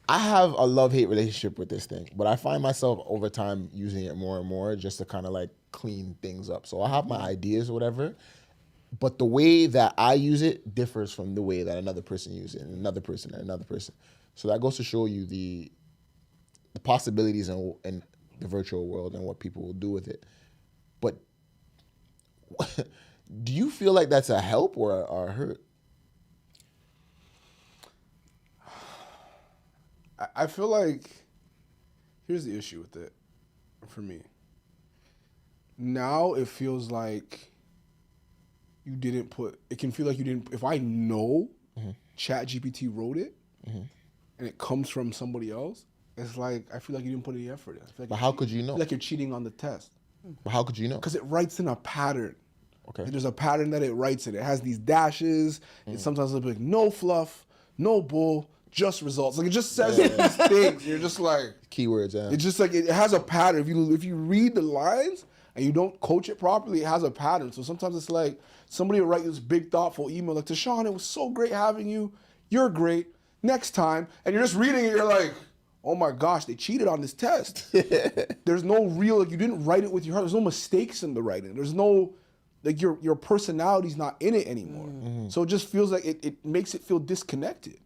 I have a love-hate relationship with this thing, but I find myself over time using it more and more just to kind of like clean things up. So I have my ideas or whatever, but the way that I use it differs from the way that another person uses it, and another person and another person. So that goes to show you the possibilities in the virtual world and what people will do with it. But do you feel like that's a help or a hurt? I feel like here's the issue with it for me. Now it feels like you didn't put. It can feel like you didn't. If I know ChatGPT wrote it, and it comes from somebody else, it's like I feel like you didn't put any effort in. I feel like But how could you know? I feel like you're cheating on the test But how could you know? because it writes in a pattern. Okay. Like, there's a pattern that it writes in. It has these dashes. It sometimes it'll be like no fluff, no bull, just results. Like it just says these things. You're just like Keywords, yeah. it's just like it has a pattern. If you read the lines and you don't coach it properly, it has a pattern. So sometimes it's like somebody will write this big thoughtful email like, Tashawn, it was so great having you. You're great. Next time. And you're just reading it, you're like, oh my gosh, they cheated on this test. There's no real, like you didn't write it with your heart. There's no mistakes in the writing. There's no, like your personality's not in it anymore. So it just feels like it makes it feel disconnected.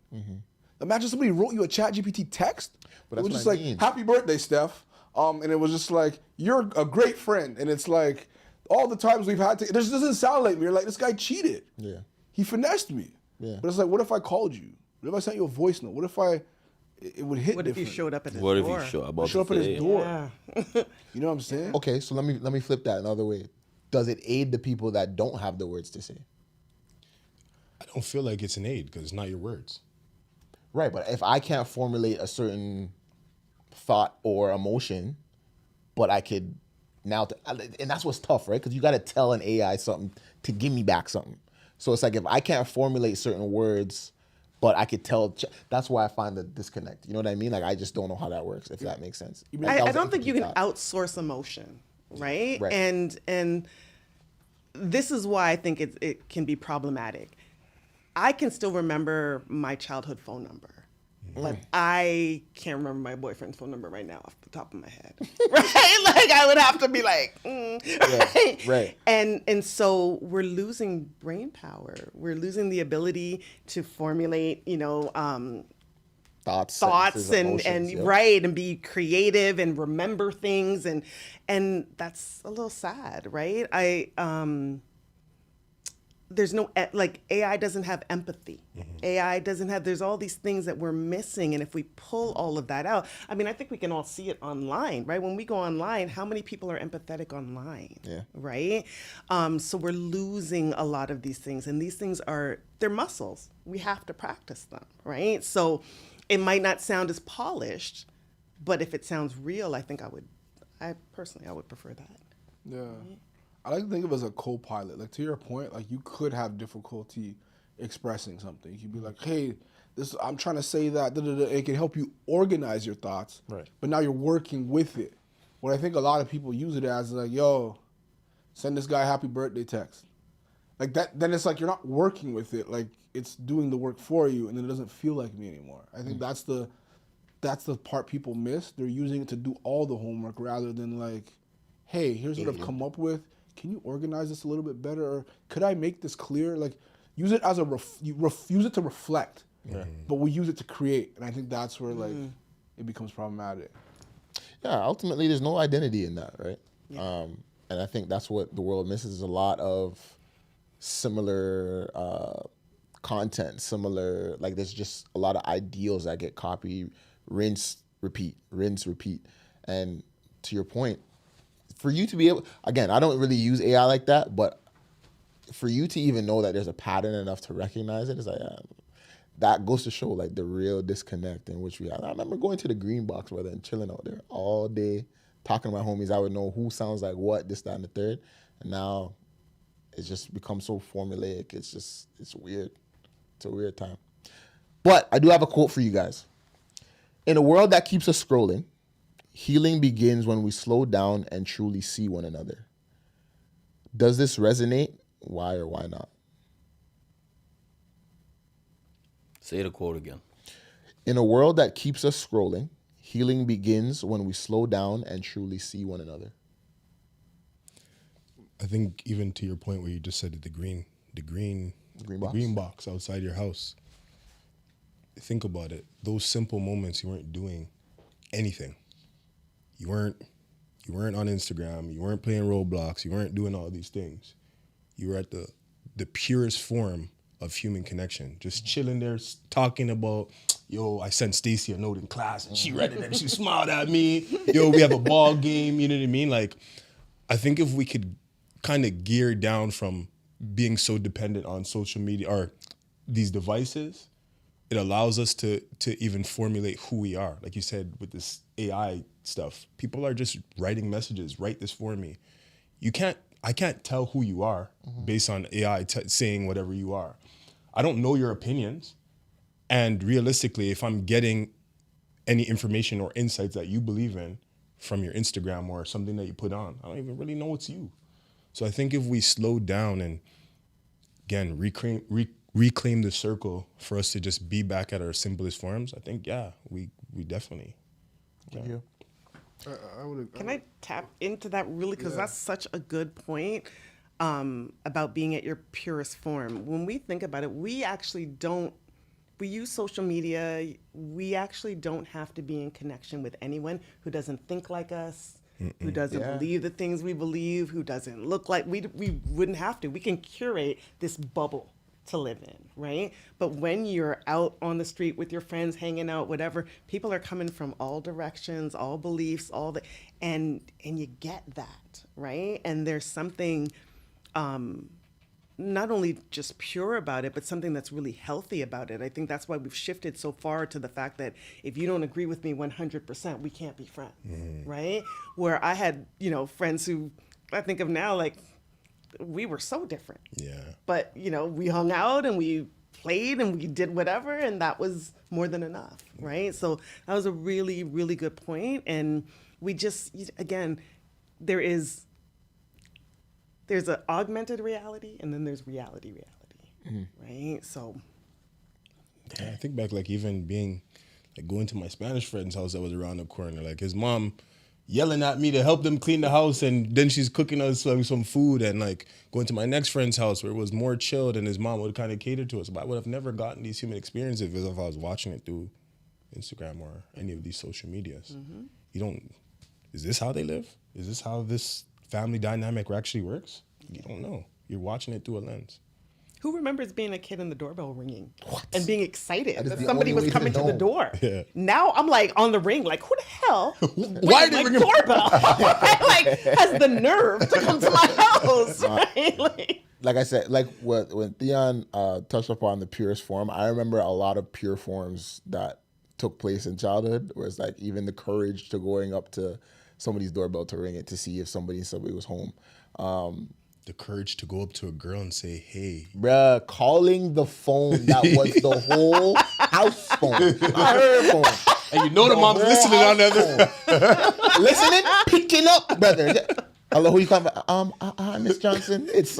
Imagine somebody wrote you a ChatGPT text. But It that's was just what I like, mean. happy birthday, Steph. And it was just like, you're a great friend. And it's like, all the times we've had to, this doesn't sound like me. You're like, this guy cheated. Yeah. He finessed me. Yeah. But it's like, what if I called you? What if I sent you a voice note? What if it would hit what if you different? showed up at his What if door? you show up? Show up at his door. Yeah. You know what I'm saying? Okay, so let me flip that another way. Does it aid the people that don't have the words to say? I don't feel like it's an aid because it's not your words. Right, but if I can't formulate a certain thought or emotion, but I could now, and that's what's tough, right? Because you got to tell an AI something to give me back something. So it's like if I can't formulate certain words, but I could tell, that's why I find the disconnect. You know what I mean? Like, I just don't know how that works, if that makes sense. I don't think you can outsource emotion, right? Right. And this is why I think it can be problematic. I can still remember my childhood phone number. But I can't remember my boyfriend's phone number right now off the top of my head, right? Like I would have to be like, right? Right. And so we're losing brain power. We're losing the ability to formulate, Thoughts thoughts and emotions, yep. right, and be creative and remember things, and that's a little sad, right? There's no, like, AI doesn't have empathy. AI doesn't have, there's all these things that we're missing. And if we pull all of that out, I mean, I think we can all see it online, right? When we go online, how many people are empathetic online? Yeah. Right? So we're losing a lot of these things. And these things they're muscles. We have to practice them, right? So it might not sound as polished, but if it sounds real, I personally would prefer that. Yeah. I like to think of it as a co-pilot. Like, to your point, like, you could have difficulty expressing something. You could be like, hey, I'm trying to say that. It can help you organize your thoughts. Right. But now you're working with it. What I think a lot of people use it as is like, yo, send this guy a happy birthday text. Like that, then it's like you're not working with it. Like, it's doing the work for you, and then it doesn't feel like me anymore. I think that's the part people miss. They're using it to do all the homework rather than like, hey, here's what I've come up with. Can you organize this a little bit better? Or could I make this clear? Like, use it as use it to reflect, but we use it to create. And I think that's where like it becomes problematic. Yeah, ultimately, there's no identity in that, right? Yeah. And I think that's what the world misses, is a lot of similar content, like there's just a lot of ideals that get copied, rinse, repeat. And to your point, for you to be able, again, I don't really use AI like that, but for you to even know that there's a pattern enough to recognize it, is like, that goes to show like the real disconnect in which we have. I remember going to the green box, brother, and chilling out there all day, talking to my homies. I would know who sounds like what, this, that, and the third. And now it's just become so formulaic. It's weird. It's a weird time. But I do have a quote for you guys. In a world that keeps us scrolling, healing begins when we slow down and truly see one another. Does this resonate? Why or why not? Say the quote again. In a world that keeps us scrolling, healing begins when we slow down and truly see one another. I think even to your point where you just said the green box outside your house. Think about it. Those simple moments, you weren't doing anything. You weren't on Instagram. You weren't playing Roblox. You weren't doing all these things. You were at the purest form of human connection, just chilling there, talking about, yo, I sent Stacy a note in class and she read it and she smiled at me. Yo, we have a ball game. You know what I mean? Like, I think if we could kind of gear down from being so dependent on social media or these devices, it allows us to even formulate who we are. Like you said, with this AI stuff, people are just writing messages, write this for me. I can't tell who you are based on AI saying whatever you are. I don't know your opinions. And realistically, if I'm getting any information or insights that you believe in from your Instagram or something that you put on, I don't even really know it's you. So I think if we slow down and, again, reclaim the circle for us to just be back at our simplest forms, I think, we definitely. Thank you. Can I tap into that really? Because that's such a good point about being at your purest form. When we think about it, we use social media. We actually don't have to be in connection with anyone who doesn't think like us, who doesn't believe the things we believe, who doesn't look like, we wouldn't have to. We can curate this bubble to live in, right? But when you're out on the street with your friends, hanging out, whatever, people are coming from all directions, all beliefs, and you get that, right? And there's something not only just pure about it, but something that's really healthy about it. I think that's why we've shifted so far to the fact that if you don't agree with me 100%, we can't be friends, right? Where I had, friends who I think of now like, we were so different. Yeah. But, you know, we hung out and we played and we did whatever, and that was more than enough, right? So that was a really, really good point. And we just, again, there's an augmented reality and then there's reality, right? So. Yeah, I think back, like, even being, like, going to my Spanish friend's house that was around the corner, like, his mom yelling at me to help them clean the house, and then she's cooking us some food, and, like, going to my next friend's house where it was more chilled and his mom would kind of cater to us. But I would have never gotten these human experiences if I was watching it through Instagram or any of these social medias. You don't, is this how they live? Is this how this family dynamic actually works? You don't know. You're watching it through a lens. Who remembers being a kid and the doorbell ringing and being excited That is that the somebody only was way to coming to the know. door? Yeah. Now I'm like on the ring, like, who the hell? Why are they my ringing? doorbell? Like, has the nerve to come to my house? Right? Like I said, like when Theon touched upon the purest form, I remember a lot of pure forms that took place in childhood, where it's like even the courage to going up to somebody's doorbell to ring it to see if somebody was home. The courage to go up to a girl and say, hey. Bruh, calling the phone that was the whole house phone, not her phone. And you know the mom's whole listening on the house other. phone. Listening, picking up, brother. Hello, who you calling? Hi, Miss Johnson. It's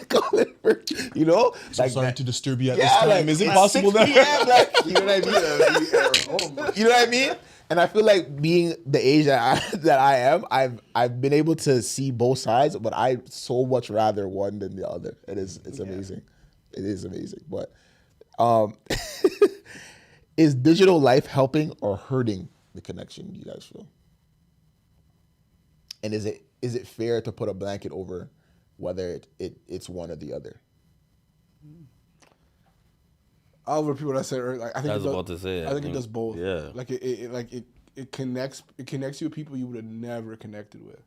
calling for, you know. So like sorry that. to disturb you at Yeah, this time. like, Is it it's possible 6 that? p.m., like, you know what I mean? You know what I mean? And I feel like being the age that I am, I've been able to see both sides, but I so much rather one than the other. It's amazing. It is amazing. But is digital life helping or hurting the connection, you guys feel? And is it fair to put a blanket over whether it's one or the other? I'll repeat what I said earlier. Like, I think I was about to say, I think it does both. Yeah. Like it connects you with people you would have never connected with.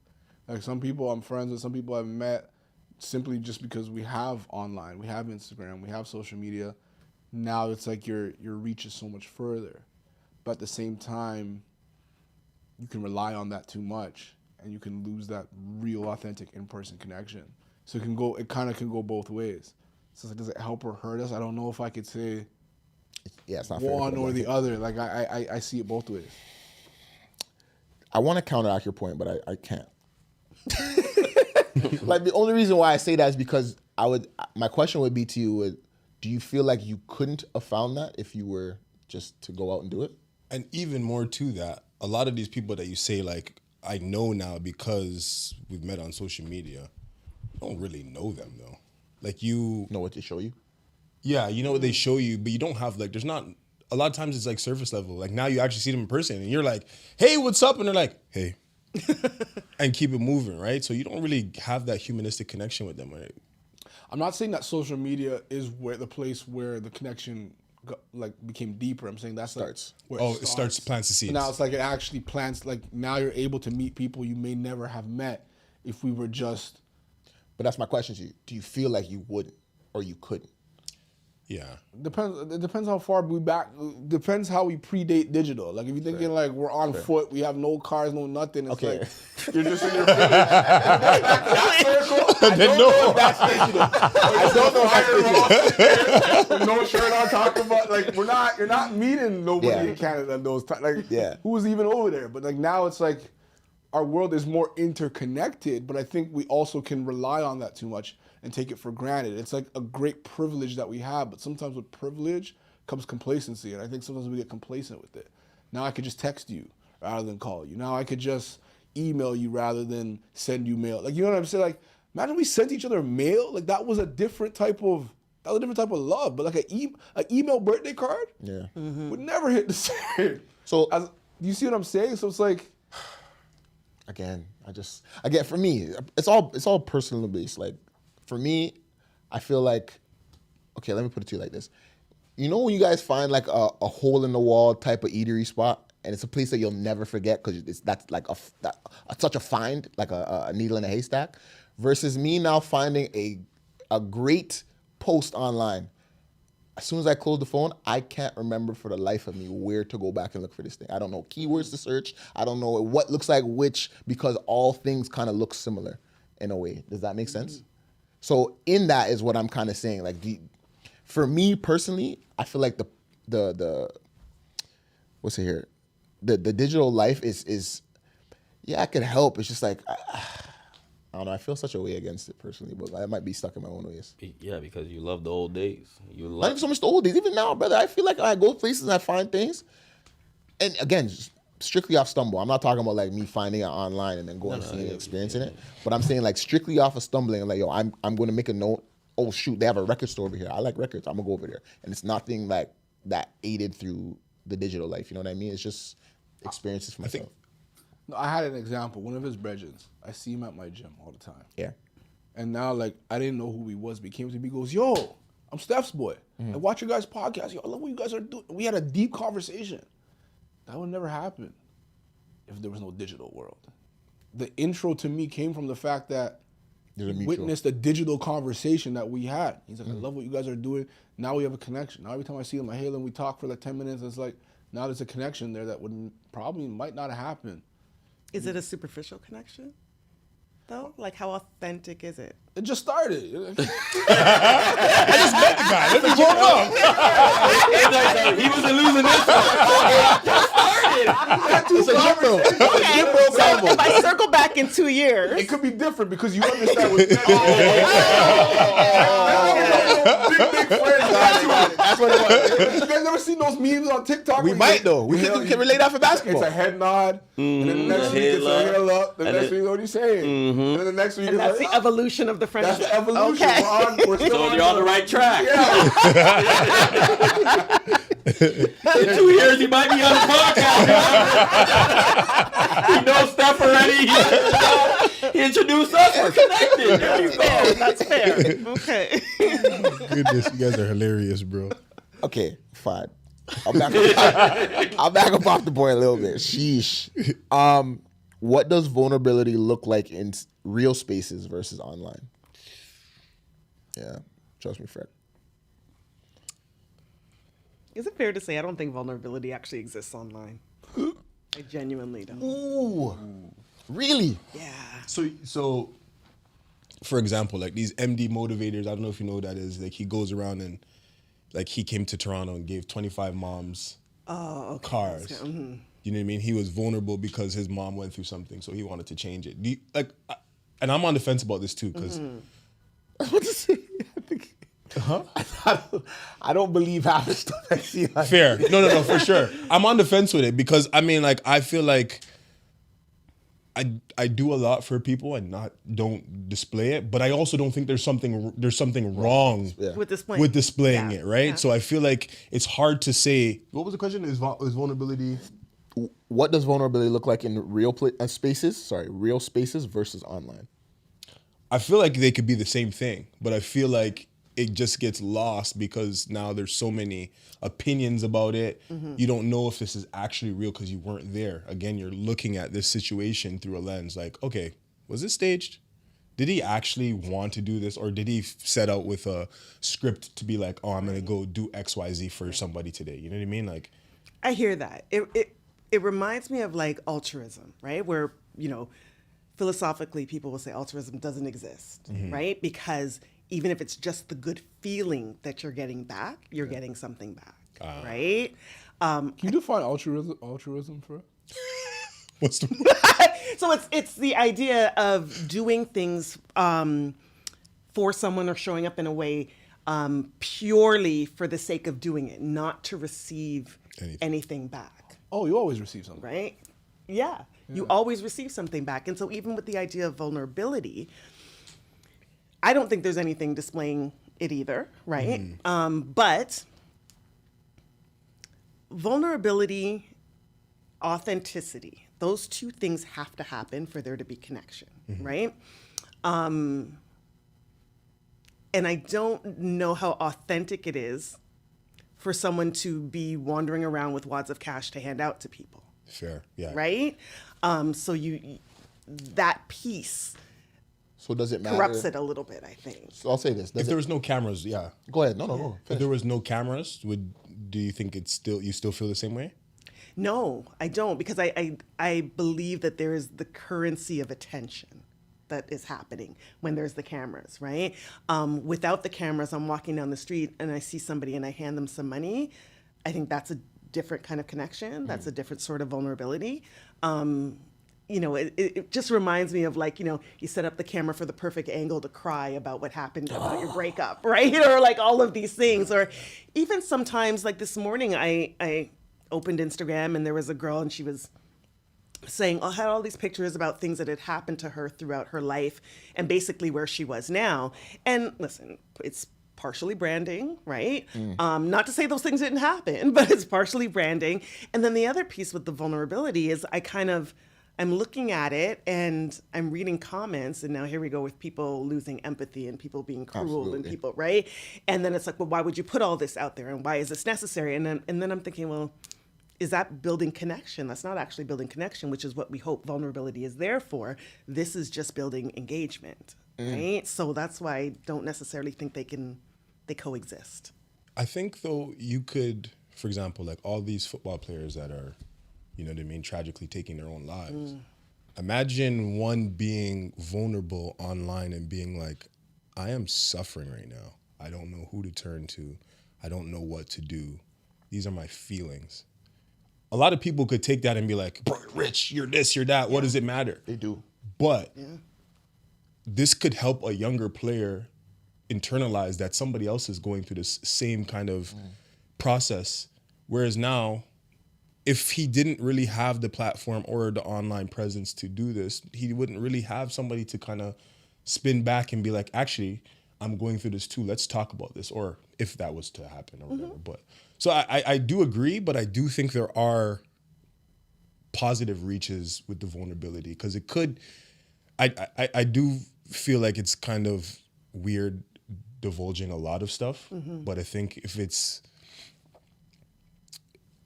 Like some people I'm friends with, some people I've met simply just because we have online, we have Instagram, we have social media. Now it's like your reach is so much further. But at the same time, you can rely on that too much and you can lose that real authentic in-person connection. So it kind of can go both ways. So does it help or hurt us? I don't know if I could say It's not fair to one put a or the blanket. other. Like I see it both ways. I want to counteract your point, but I can't. Like the only reason why I say that is because my question would be to you, do you feel like you couldn't have found that if you were just to go out and do it? And even more to that, a lot of these people that you say, like, I know now because we've met on social media, you don't really know them, though. Like, you Know what they show you? Yeah, you know what they show you, but you don't have, like, there's not, a lot of times it's like surface level. Like now you actually see them in person and you're like, hey, what's up? And they're like, hey. And keep it moving, right? So you don't really have that humanistic connection with them, right? I'm not saying that social media is the place where the connection became deeper. I'm saying that's Starts. Like where It starts to plant the seeds. Now it's like it actually plants. Like now you're able to meet people you may never have met if we were just. But that's my question to you. Do you feel like you wouldn't or you couldn't? Yeah. It depends how far we back. Depends how we predate digital. Like if you're thinking like we're on foot, we have no cars, no nothing. It's Okay. like you're just in your village. That circle. I don't know if that's digital. I don't know if that's digital. No shirt on, talking about like you're not meeting nobody in Canada at those times. Like who's even over there? But like now it's like our world is more interconnected. But I think we also can rely on that too much and take it for granted. It's like a great privilege that we have, but sometimes with privilege comes complacency, and I think sometimes we get complacent with it. Now I could just text you rather than call you. Now I could just email you rather than send you mail. Like, you know what I'm saying? Like, imagine we sent each other mail. Like, that was a different type of love. But like an email birthday card would never hit the same. So Do you see what I'm saying? So it's like, again, for me, it's all personal based. Like, for me, I feel like, okay, let me put it to you like this. You know when you guys find like a hole in the wall type of eatery spot, and it's a place that you'll never forget because that's like such a find, like a needle in a haystack, versus me now finding a great post online. As soon as I close the phone, I can't remember for the life of me where to go back and look for this thing. I don't know keywords to search. I don't know what looks like which because all things kind of look similar. in a way. Does that make sense? So in that is what I'm kind of saying. Like, for me personally, I feel like the what's it here? The digital life is yeah, it could help. It's just like I don't know. I feel such a way against it personally, but I might be stuck in my own ways. Yeah, because you love the old days. You Not love even so much the old days. Even now, brother, I feel like I go places and I find things, and again, just strictly off stumble. I'm not talking about like me finding it online and then going and seeing it, experiencing it. But I'm saying like strictly off of stumbling. Like, yo, I'm going to make a note. Oh shoot, they have a record store over here. I like records. I'm gonna go over there, and it's nothing like that aided through the digital life. You know what I mean? It's just experiences for myself. No, I had an example. One of his brethrens, I see him at my gym all the time. Yeah. And now, like, I didn't know who he was, but he came to me, he goes, yo, I'm Steph's boy. I watch your guys' podcast. Yo, I love what you guys are doing. We had a deep conversation. That would never happen if there was no digital world. The intro to me came from the fact that he witnessed a digital conversation that we had. He's like, I love what you guys are doing. Now we have a connection. Now every time I see him, I hail him, we talk for like 10 minutes. It's like, now there's a connection there that would probably might not have happened. Is it a superficial connection, though? Like, how authentic is it? It just started. I just met the guy. Let me warm up. He wasn't losing this one. It's a gym bro. Okay, so if I circle back in 2 years, It could be different because you understand what big friends. That's what it was. You guys never seen those memes on TikTok? We might though. We can relate that for basketball. It's a head nod, and then the next week it's a heel up. The next week, what are you saying? And then the next week, and it's that's like, the evolution of the friendship. that's the evolution. Okay. We're still So you're on the right track. Yeah. In 2 years, he might be on the podcast. He knows Steph already. He introduced us. We're connected. There you go. That's fair. Okay. Goodness, you guys are hilarious, bro. Okay, fine. I'll back up off the boy a little bit. Sheesh. What does vulnerability look like in real spaces versus online? Yeah, trust me, Fred. Is it fair to say I don't think vulnerability actually exists online? I genuinely don't. Ooh, really? Yeah. So, for example, like these MD motivators, I don't know if you know what that is. Like he goes around and, like he came to Toronto and gave 25 moms cars. Mm-hmm. You know what I mean? He was vulnerable because his mom went through something, so he wanted to change it. And I'm on the fence about this too, because. What to say? I don't believe half the stuff I see. Like, Fair. No, for sure. I'm on the fence with it because I mean, like, I feel like I do a lot for people and don't display it, but I also don't think there's something wrong With displaying it, right? Yeah. So I feel like it's hard to say. What was the question? Is vulnerability? what does vulnerability look like in real spaces? Sorry, real spaces versus online. I feel like they could be the same thing, but I feel like it just gets lost because now there's so many opinions about it. Mm-hmm. You don't know if this is actually real because you weren't there. Again, you're looking at this situation through a lens like, okay, was this staged? Did he actually want to do this, or did he set out with a script to be like, oh, I'm gonna go do X, Y, Z for somebody today? You know what I mean? Like, I hear that. It reminds me of like altruism, right? Where, you know, philosophically people will say altruism doesn't exist, mm-hmm. right? Because even if it's just the good feeling that you're getting back, you're getting something back, right? Can you define altruism for us? what's the... So it's the idea of doing things for someone or showing up in a way purely for the sake of doing it, not to receive anything back. Oh, you always receive something. Right? Yeah. You always receive something back. And so even with the idea of vulnerability, I don't think there's anything displaying it either, right? Mm. But vulnerability, authenticity, those two things have to happen for there to be connection, mm-hmm. right? And I don't know how authentic it is for someone to be wandering around with wads of cash to hand out to people. Fair, yeah. Right? So that piece... So does it matter? Corrupts it a little bit, I think. So I'll say this. If there was no cameras, yeah. Go ahead. No, go. If there was no cameras, do you think you still feel the same way? No, I don't, because I believe that there is the currency of attention, that is happening when there's the cameras, right? Without the cameras, I'm walking down the street and I see somebody and I hand them some money. I think that's a different kind of connection. That's a different sort of vulnerability. It just reminds me of like, you set up the camera for the perfect angle to cry about what happened about your breakup, right? Or like all of these things. Or even sometimes like this morning, I opened Instagram and there was a girl and she was saying, I had all these pictures about things that had happened to her throughout her life and basically where she was now. And listen, it's partially branding, right? Not to say those things didn't happen, but it's partially branding. And then the other piece with the vulnerability is I'm looking at it and I'm reading comments, and now here we go with people losing empathy and people being cruel Absolutely. and people, right? And then it's like, well, why would you put all this out there and why is this necessary? And then I'm thinking, well, is that building connection? That's not actually building connection, which is what we hope vulnerability is there for. This is just building engagement, right? So that's why I don't necessarily think they coexist. I think though you could, for example, like all these football players that are, tragically taking their own lives. Imagine one being vulnerable online and being like, I am suffering right now. I don't know who to turn to. I don't know what to do. These are my feelings. A lot of people could take that and be like, bro, you're rich, you're this, you're that. What does it matter? They do. But this could help a younger player internalize that somebody else is going through this same kind of process. Whereas now, if he didn't really have the platform or the online presence to do this, he wouldn't really have somebody to kind of spin back and be like, actually, I'm going through this too. Let's talk about this. Or if that was to happen or whatever. But so I do agree, but I do think there are positive reaches with the vulnerability because it could, I do feel like it's kind of weird divulging a lot of stuff, but I think if it's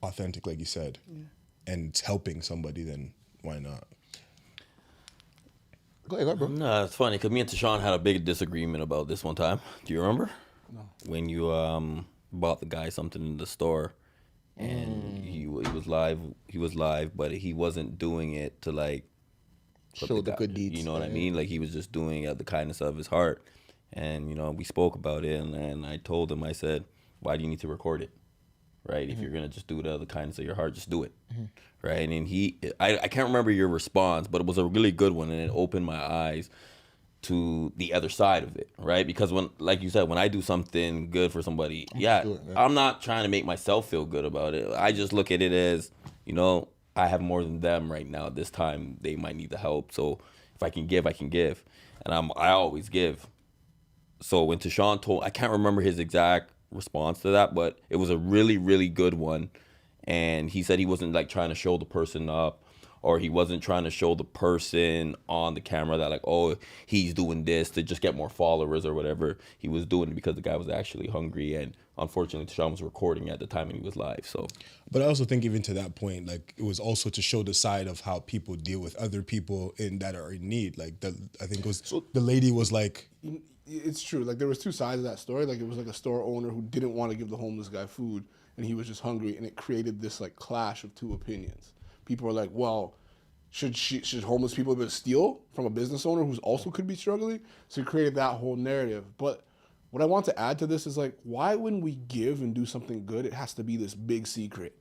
authentic, like you said, and it's helping somebody, then why not? Go ahead, bro. No, it's funny because me and Tashawn had a big disagreement about this one time. Do you remember? No. When you bought the guy something in the store, and he was live, but he wasn't doing it to like show the good deeds. You know what I mean? Like he was just doing it out of the kindness of his heart. And we spoke about it, and I told him, I said, why do you need to record it? Right? If you're gonna just do it out of the kindness of your heart, just do it. Right? And I can't remember your response, but it was a really good one, and it opened my eyes to the other side of it, right? Because when, like you said, when I do something good for somebody, I'm not trying to make myself feel good about it. I just look at it as, I have more than them right now. This time they might need the help. So if I can give, I can give. And I always give. So when Tashawn I can't remember his exact response to that, but it was a really, really good one. And he said he wasn't like trying to show the person up, or he wasn't trying to show the person on the camera that like, oh, he's doing this to just get more followers or whatever. He was doing it because the guy was actually hungry, and unfortunately Tashawn was recording at the time and he was live. So, but I also think even to that point, like it was also to show the side of how people deal with other people that are in need. Like I think it was the lady was like, it's true. Like there was two sides of that story. Like it was like a store owner who didn't want to give the homeless guy food, and he was just hungry, and it created this like clash of two opinions. People are like, well, should homeless people be able to steal from a business owner who's also could be struggling? So it created that whole narrative. But what I want to add to this is like, why when we give and do something good, it has to be this big secret?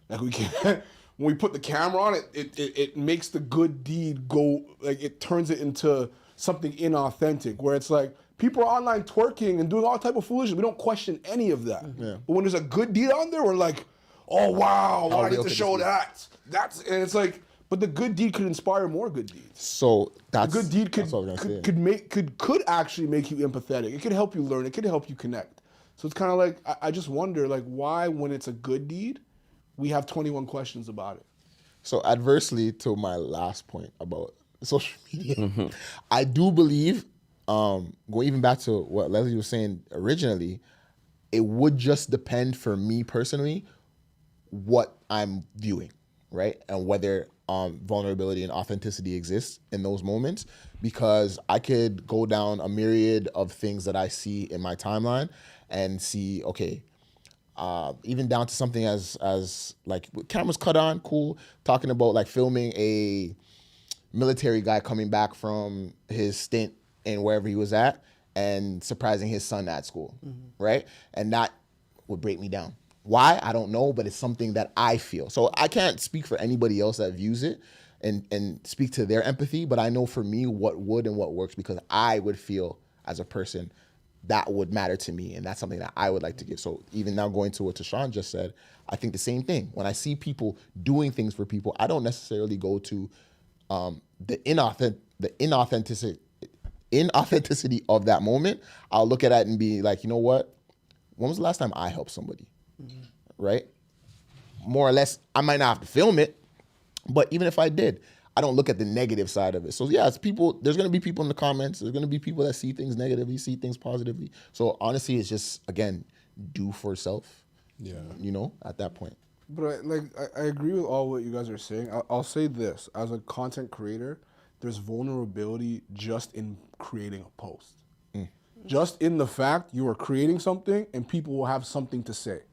Like we can't, when we put the camera on it, it makes the good deed go, like it turns it into something inauthentic, where it's like, people are online twerking and doing all type of foolishness. We don't question any of that. Yeah. But when there's a good deed on there, we're like, oh wow, I get to show that. And it's like, but the good deed could inspire more good deeds. So that's the good deed could actually make you empathetic. It could help you learn. It could help you connect. So it's kind of like I just wonder like why when it's a good deed, we have 21 questions about it. So adversely to my last point about social media, I do believe. Going even back to what Leslie was saying originally, it would just depend for me personally what I'm viewing, right? And whether vulnerability and authenticity exists in those moments, because I could go down a myriad of things that I see in my timeline and see, okay, even down to something as like cameras cut on, cool, talking about like filming a military guy coming back from his stint in wherever he was at and surprising his son at school, right? And that would break me down. Why? I don't know, but it's something that I feel. So I can't speak for anybody else that views it and speak to their empathy, but I know for me what would and what works, because I would feel as a person that would matter to me, and that's something that I would like to give. So even now going to what Tashawn just said, I think the same thing. When I see people doing things for people, I don't necessarily go to the inauthenticity of that moment. I'll look at it and be like, you know what? When was the last time I helped somebody? Right? More or less, I might not have to film it, but even if I did, I don't look at the negative side of it. So yeah, it's people. There's gonna be people in the comments. There's gonna be people that see things negatively, see things positively. So honestly, it's just, again, do for self. Yeah. You know, at that point. But I agree with all what you guys are saying. I'll say this: as a content creator, there's vulnerability just in creating a post. Just in the fact you are creating something and people will have something to say,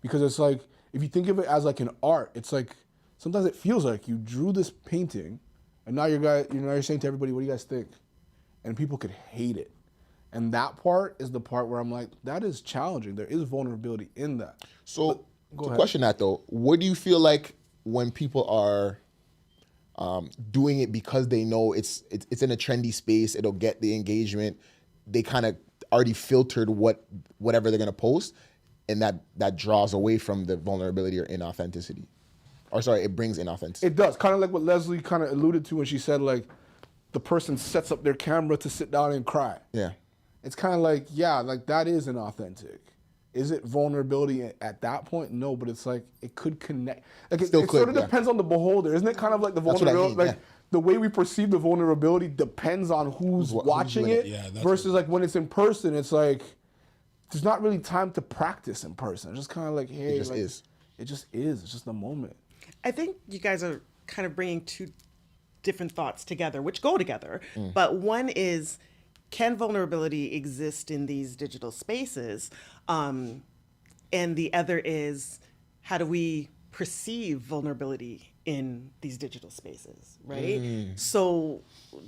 because it's like, if you think of it as like an art, it's like, sometimes it feels like you drew this painting, and now you're saying to everybody, what do you guys think? And people could hate it. And that part is the part where I'm like, that is challenging. There is vulnerability in that. So Go to ahead. question that though, what do you feel like when people are doing it because they know it's in a trendy space, it'll get the engagement, they kind of already filtered whatever they're gonna post, and that draws away from the vulnerability or inauthenticity? Or sorry, it brings inauthenticity. It does, kind of like what Leslie kind of alluded to when she said, like, the person sets up their camera to sit down and cry. Yeah. It's kind of like, yeah, like that is inauthentic. Is it vulnerability at that point? No, but it's like it could connect. Like it sort of depends on the beholder, isn't it? Kind of like the vulnerability, like the way we perceive the vulnerability depends on who's watching it. Yeah, versus like when it's in person, it's like there's not really time to practice in person. It's just kind of like, hey, It just is. It just is. It's just a moment. I think you guys are kind of bringing two different thoughts together, which go together. But one is, can vulnerability exist in these digital spaces? And the other is, how do we perceive vulnerability in these digital spaces, right? So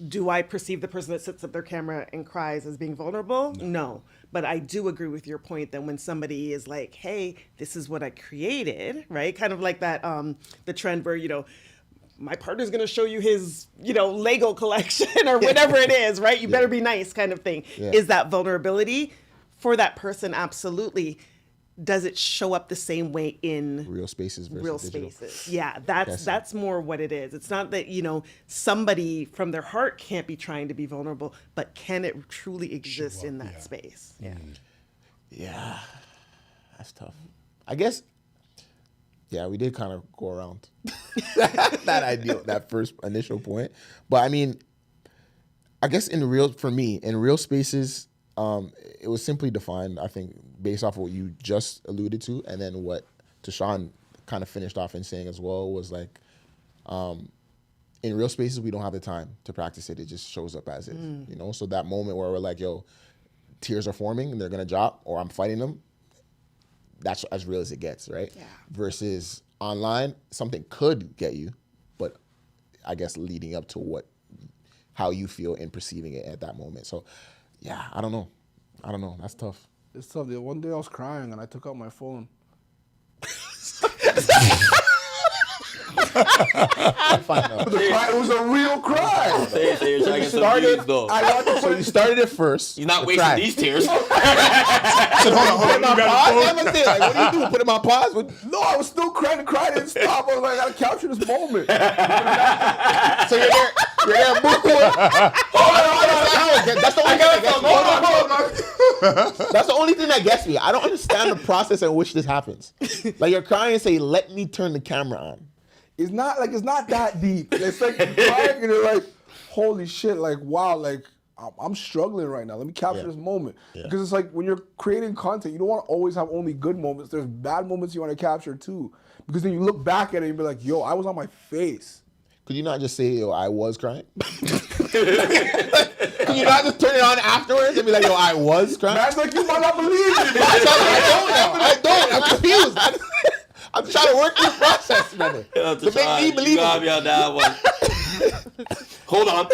do I perceive the person that sits up their camera and cries as being vulnerable? No. But I do agree with your point that when somebody is like, hey, this is what I created, right? Kind of like that, the trend where, my partner's gonna show you his, Lego collection or whatever it is, right? You better be nice kind of thing. Yeah. Is that vulnerability? For that person, absolutely. Does it show up the same way in Real spaces versus real digital. spaces? Yeah, that's more what it is. It's not that, somebody from their heart can't be trying to be vulnerable, but can it truly exist in that space? Yeah. Yeah, that's tough. I guess, yeah, we did kind of go around that first initial point. But I mean, I guess in real spaces, it was simply defined, I think, based off of what you just alluded to, and then what Tashawn kind of finished off in saying as well was like, in real spaces, we don't have the time to practice it. It just shows up as is, So that moment where we're like, yo, tears are forming and they're gonna drop, or I'm fighting them, that's as real as it gets, right? Yeah. Versus online, something could get you, but I guess leading up to how you feel in perceiving it at that moment. So, yeah, I don't know. That's tough. It's tough. The one day I was crying and I took out my phone. It was a real cry. Say you're trying to get some views, though. So you started it first. He's not wasting these tears. Put it on pause? What do you do? Put it on pause? No, I was still crying. The cry didn't stop. I was like, I gotta capture this moment. So you're there booing. That's the only thing that gets me. That's the only thing that gets me. I don't understand the process in which this happens. Like, you're crying and say, let me turn the camera on. It's not that deep. It's like you're crying and you're like, holy shit, like, wow, like, I'm struggling right now. Let me capture this moment. Yeah. Because it's like when you're creating content, you don't want to always have only good moments. There's bad moments you want to capture too. Because then you look back at it and be like, yo, I was on my face. Could you not just say, yo, I was crying? Could you not just turn it on afterwards and be like, yo, I was crying? Man's like, you might not believe it. I don't. I'm confused. I'm trying to work through the process, brother. To make me believe you got me on that one. Hold on.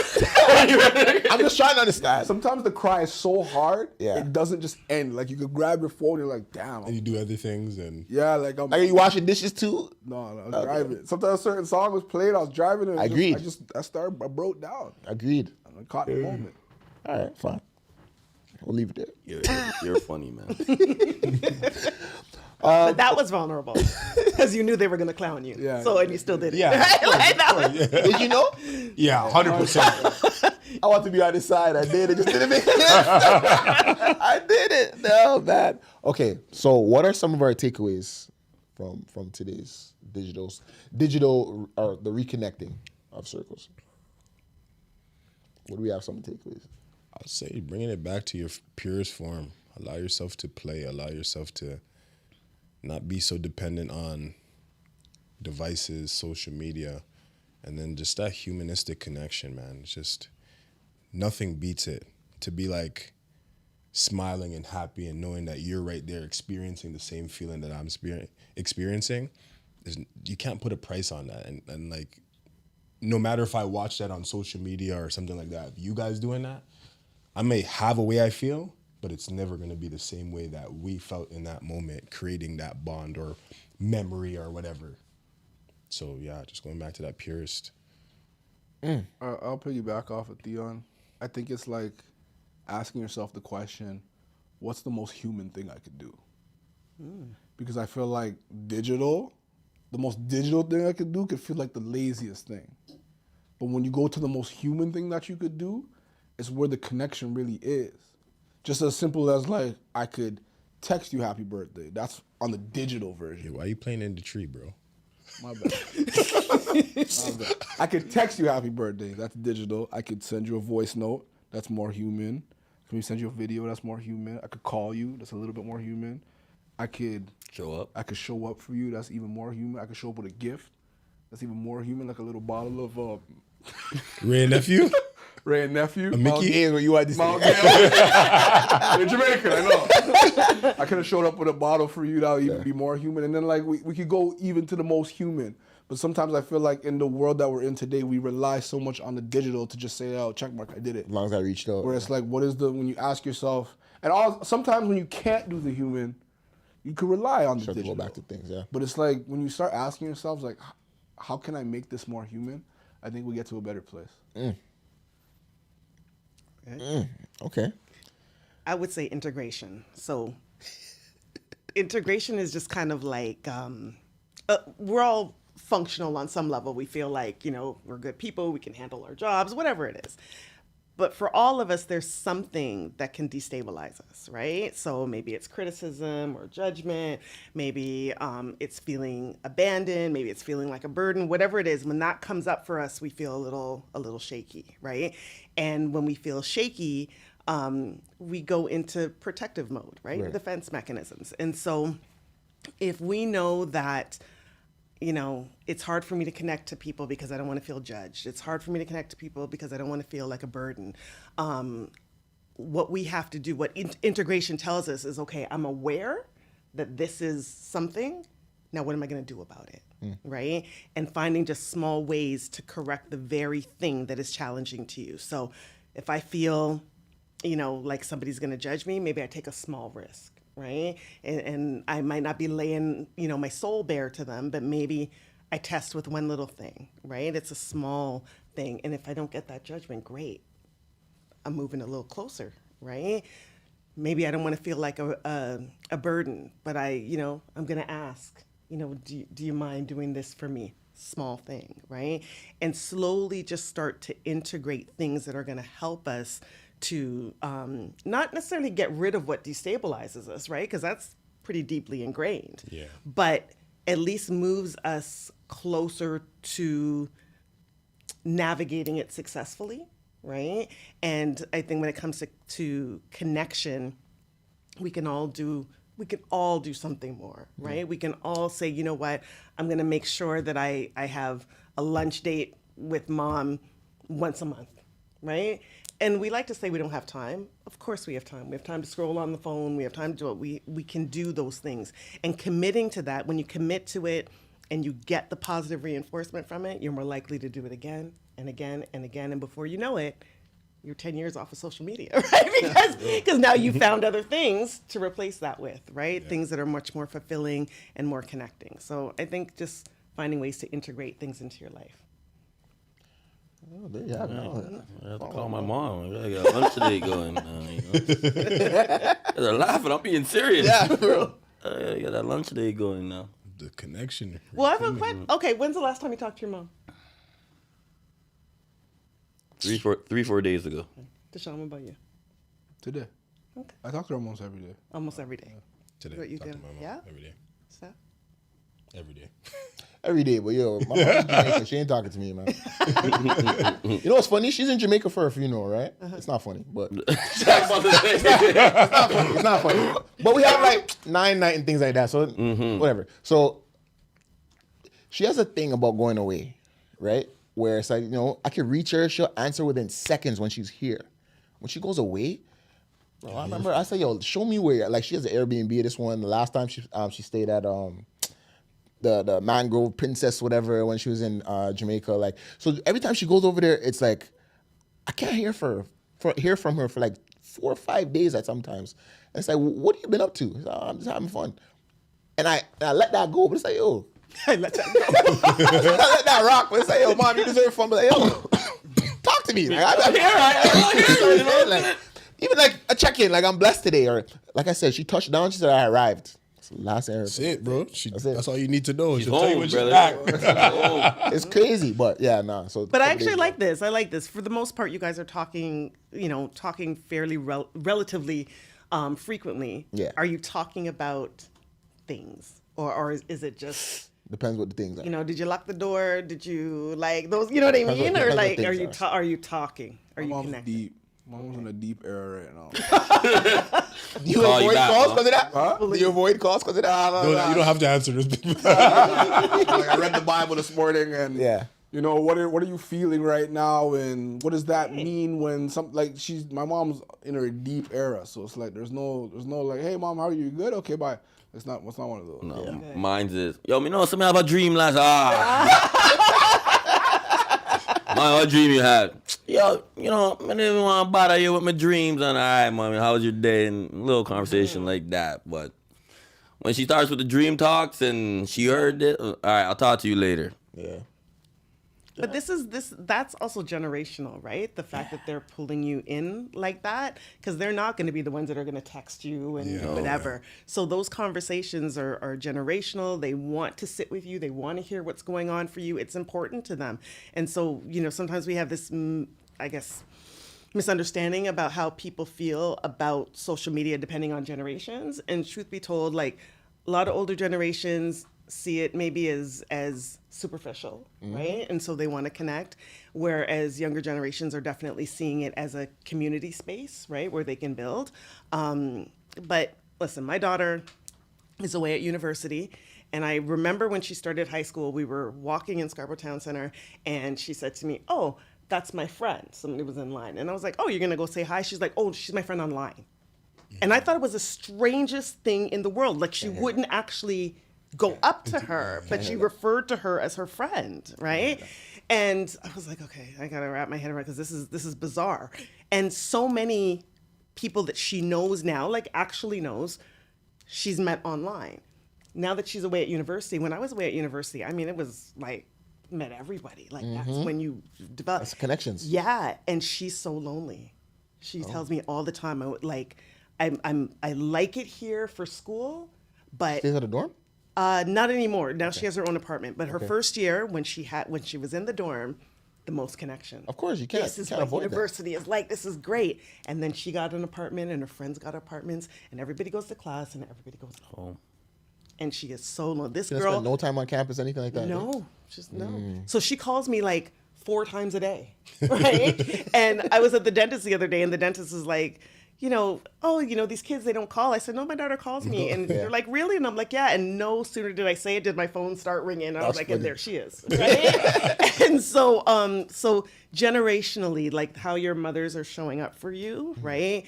I'm just trying to understand. Sometimes the cry is so hard, Yeah. it doesn't just end. Like you could grab your phone and you're like, damn. And you do other things and Yeah, like I'm. Like, are you washing dishes too? No, I was driving. Sometimes a certain song was played. I was driving and Agreed. I broke down. Agreed. I caught the moment. All right, fine. We'll leave it there. You're funny, man. But that was vulnerable because you knew they were going to clown you. Yeah. So, and you still did it. yeah. Like that was- Did you know? Yeah, 100%. I want to be on his side. I did it. Just didn't make sense. I did it. No, man. Okay, so what are some of our takeaways from today's digital or the reconnecting of circles? What do we have some takeaways? I'd say bringing it back to your purest form. Allow yourself to play. Allow yourself to not be so dependent on devices, social media, and then just that humanistic connection, man. It's just nothing beats it. To be like smiling and happy and knowing that you're right there experiencing the same feeling that I'm experiencing, you can't put a price on that. And like, no matter if I watch that on social media or something like that, if you guys doing that, I may have a way I feel, but it's never going to be the same way that we felt in that moment, creating that bond or memory or whatever. So yeah, just going back to that purest. I'll piggyback off of Theon. I think it's like asking yourself the question, what's the most human thing I could do? Because I feel like the most digital thing I could do could feel like the laziest thing. But when you go to the most human thing that you could do, it's where the connection really is. Just as simple as like, I could text you happy birthday. That's on the digital version. Yeah, why are you playing in the tree, bro? My bad. My bad. I could text you happy birthday. That's digital. I could send you a voice note. That's more human. Can we send you a video? That's more human. I could call you. That's a little bit more human. I could show up for you. That's even more human. I could show up with a gift. That's even more human, like a little bottle of Ray and nephew? Ray and nephew. A Mickey? Hey, what you want to say? Mount Gale. You're Jamaican, I know. I could have showed up with a bottle for you that would even be more human. And then like we could go even to the most human. But sometimes I feel like in the world that we're in today, we rely so much on the digital to just say, oh, check mark, I did it. As long as I reached out. Where it's like, when you ask yourself, and sometimes when you can't do the human, you could rely on the Start to digital. go back to things, yeah. But it's like, when you start asking yourselves, like, how can I make this more human? I think we get to a better place. Okay. I would say integration. So integration is just kind of like, we're all functional on some level. We feel like, we're good people, we can handle our jobs, whatever it is. But for all of us, there's something that can destabilize us, right? So maybe it's criticism or judgment. Maybe it's feeling abandoned. Maybe it's feeling like a burden. Whatever it is, when that comes up for us, we feel a little shaky, right? And when we feel shaky, we go into protective mode, right? Defense mechanisms. And so if we know that, it's hard for me to connect to people because I don't want to feel judged. It's hard for me to connect to people because I don't want to feel like a burden. What we have to do, what integration tells us is, okay, I'm aware that this is something. Now, what am I going to do about it? Right? And finding just small ways to correct the very thing that is challenging to you. So if I feel, like somebody's going to judge me, maybe I take a small risk. Right? And I might not be laying, my soul bare to them, but maybe I test with one little thing, right? It's a small thing. And if I don't get that judgment, great. I'm moving a little closer, right? Maybe I don't want to feel like a burden, but I'm going to ask, do you mind doing this for me? Small thing, right? And slowly just start to integrate things that are going to help us to not necessarily get rid of what destabilizes us, right? Because that's pretty deeply ingrained. Yeah. But at least moves us closer to navigating it successfully, right? And I think when it comes to connection, we can all do something more, right? We can all say, you know what, I'm going to make sure that I have a lunch date with mom once a month, right? And we like to say we don't have time. Of course we have time. We have time to scroll on the phone. We have time to do it. We can do those things. And committing to that, when you commit to it and you get the positive reinforcement from it, you're more likely to do it again and again and again. And before you know it, you're 10 years off of social media, right? Because now you found other things to replace that with, right? Yeah. Things that are much more fulfilling and more connecting. So I think just finding ways to integrate things into your life. Oh, there you have it. I have to call my mom. I got lunch today going. They're laughing. I'm being serious. Yeah, bro. I got that lunch today going now. The connection. Well, I have a question. Okay, when's the last time you talked to your mom? 3-4 days ago. Deshaun, what about you? Today. Okay. I talk to her almost every day. Almost every day. Today. What you Talk do? to my mom Yeah? every day. So? Every day. Every day, but yo, my mom's in Jamaica. She ain't talking to me, man. You know what's funny? She's in Jamaica for a funeral, right? It's not funny, but it's not funny. But we have like 9 night and things like that, so whatever. So she has a thing about going away, right? Where it's like, you know, I can reach her, she'll answer within seconds when she's here. When she goes away, bro, I remember I said, yo, show me where. Like, she has an Airbnb. This one, the last time she stayed at the Mangrove Princess, whatever, when she was in Jamaica. Like, so every time she goes over there, it's like I can't hear from her for like 4 or 5 days at sometimes. And it's like, what have you been up to? Like, I'm just having fun. And I let that go, but it's like, yo. I let that go. I let that rock, but it's like, yo, mom, you deserve fun. But like, yo, talk to me. Like, I'm here, you know? Like, even like a check-in, like I'm blessed today, or like I said, she touched down. She said I arrived. That's the last error. That's it, bro. That's all you need to know. She's She'll tell you home, when brother. she's back. It's crazy, but yeah, nah. So, but I actually like this. I like this. For the most part, you guys are talking fairly relatively frequently. Yeah. Are you talking about things, or is it just? Depends what the things are. You know, did you lock the door? Did you like those? You know what I mean? Or like, are you talking? Are you connected? Deep. Mom's in a deep era right now. Do you avoid calls because of that? Huh? Do you avoid calls because of that? You don't have to answer this. Like, I read the Bible this morning, and Yeah. you know, what are you feeling right now, and what does that mean when my mom's in her deep era, so it's like there's no like, hey mom, how are you? Good? Okay, bye. It's not one of those. No, Yeah. mine's is, yo, me know something have a dream last. What dream you had? Yo, you know, I didn't want to bother you with my dreams. And all right, mommy, how was your day? And a little conversation like that. But when she starts with the dream talks and she heard it, all right, I'll talk to you later. Yeah. But that's also generational, right? The fact that they're pulling you in like that, because they're not going to be the ones that are going to text you and whatever. So those conversations are generational. They want to sit with you. They want to hear what's going on for you. It's important to them. And so, you know, sometimes we have this, I guess, misunderstanding about how people feel about social media depending on generations. And truth be told, like a lot of older generations see it maybe as superficial, right? And so they want to connect, whereas younger generations are definitely seeing it as a community space, right, where they can build. But listen, my daughter is away at university, and I remember when she started high school, we were walking in Scarborough Town Center, and she said to me, "Oh, that's my friend." Somebody was in line, and I was like, "Oh, you're gonna go say hi?" She's like, "Oh, she's my friend online." And I thought it was the strangest thing in the world. Like, she wouldn't actually go up to her, but she referred to her as her friend, right? And I was like, okay, I gotta wrap my head around, because this is bizarre. And so many people that she knows now, like actually knows, she's met online. Now that she's away at university, when I was away at university, I mean, it was like, met everybody. Like, that's when you develop. That's connections. Yeah, and she's so lonely. She tells me all the time, I like it here for school, but Stays at a dorm? not anymore. Now she has her own apartment. But her first year, when she was in the dorm, the most connection. Of course, you can't. This is can't what avoid university is like. This is great. And then she got an apartment, and her friends got apartments, and everybody goes to class, and everybody goes home. And she is so lonely. This that. You girl, spend no time on campus, anything like that? no, just no. So she calls me like 4 times a day, right? And I was at the dentist the other day, and the dentist is like, you know, oh, you know, these kids, they don't call. I said, no, my daughter calls me. And they're like, really? And I'm like, yeah. And no sooner did I say it, did my phone start ringing. I was like, and there she is, right? And so, so generationally, like how your mothers are showing up for you, right?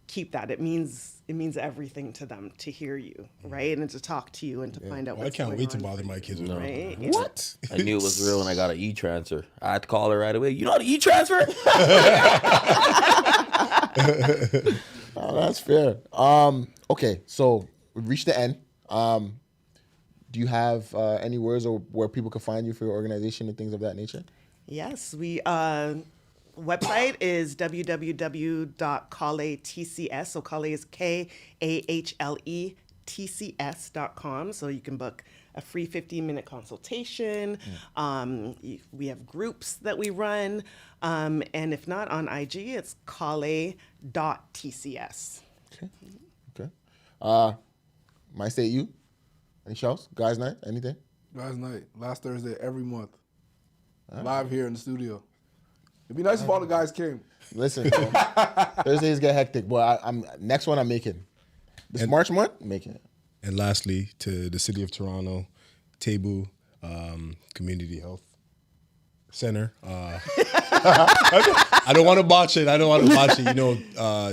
keep that. It means everything to them to hear you, right? And to talk to you and to find out Well, I what's can't going wait to on bother for my you, kids with right? What? I knew it was real when I got an e-transfer. I had to call her right away. You know how to e-transfer? Oh, that's fair. Okay, so we've reached the end. Do you have any words or where people can find you for your organization and things of that nature? Yes, we website is www.kahle.tcs. So Kahle is KAHLE.tcs.com. So you can book a free 15-minute consultation. We have groups that we run. And if not on IG, it's Kahle.tcs. Okay. My state you? Any shows? Guys night? Anything? Guys' night, last Thursday every month, live here in the studio. It'd be nice if all the guys came. Listen, bro, Thursdays get hectic, but I'm next one I'm making. This March month, I'm making it. And lastly, to the city of Toronto, TAIBU Community Health Center. I don't want to botch it. You know,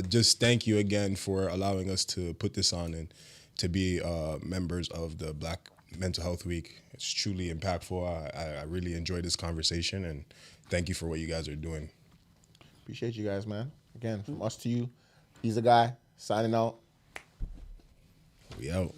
just thank you again for allowing us to put this on and to be members of the Black Mental Health Week. It's truly impactful. I really enjoyed this conversation, and thank you for what you guys are doing. Appreciate you guys, man. Again, from us to you. He's the guy signing out. We out.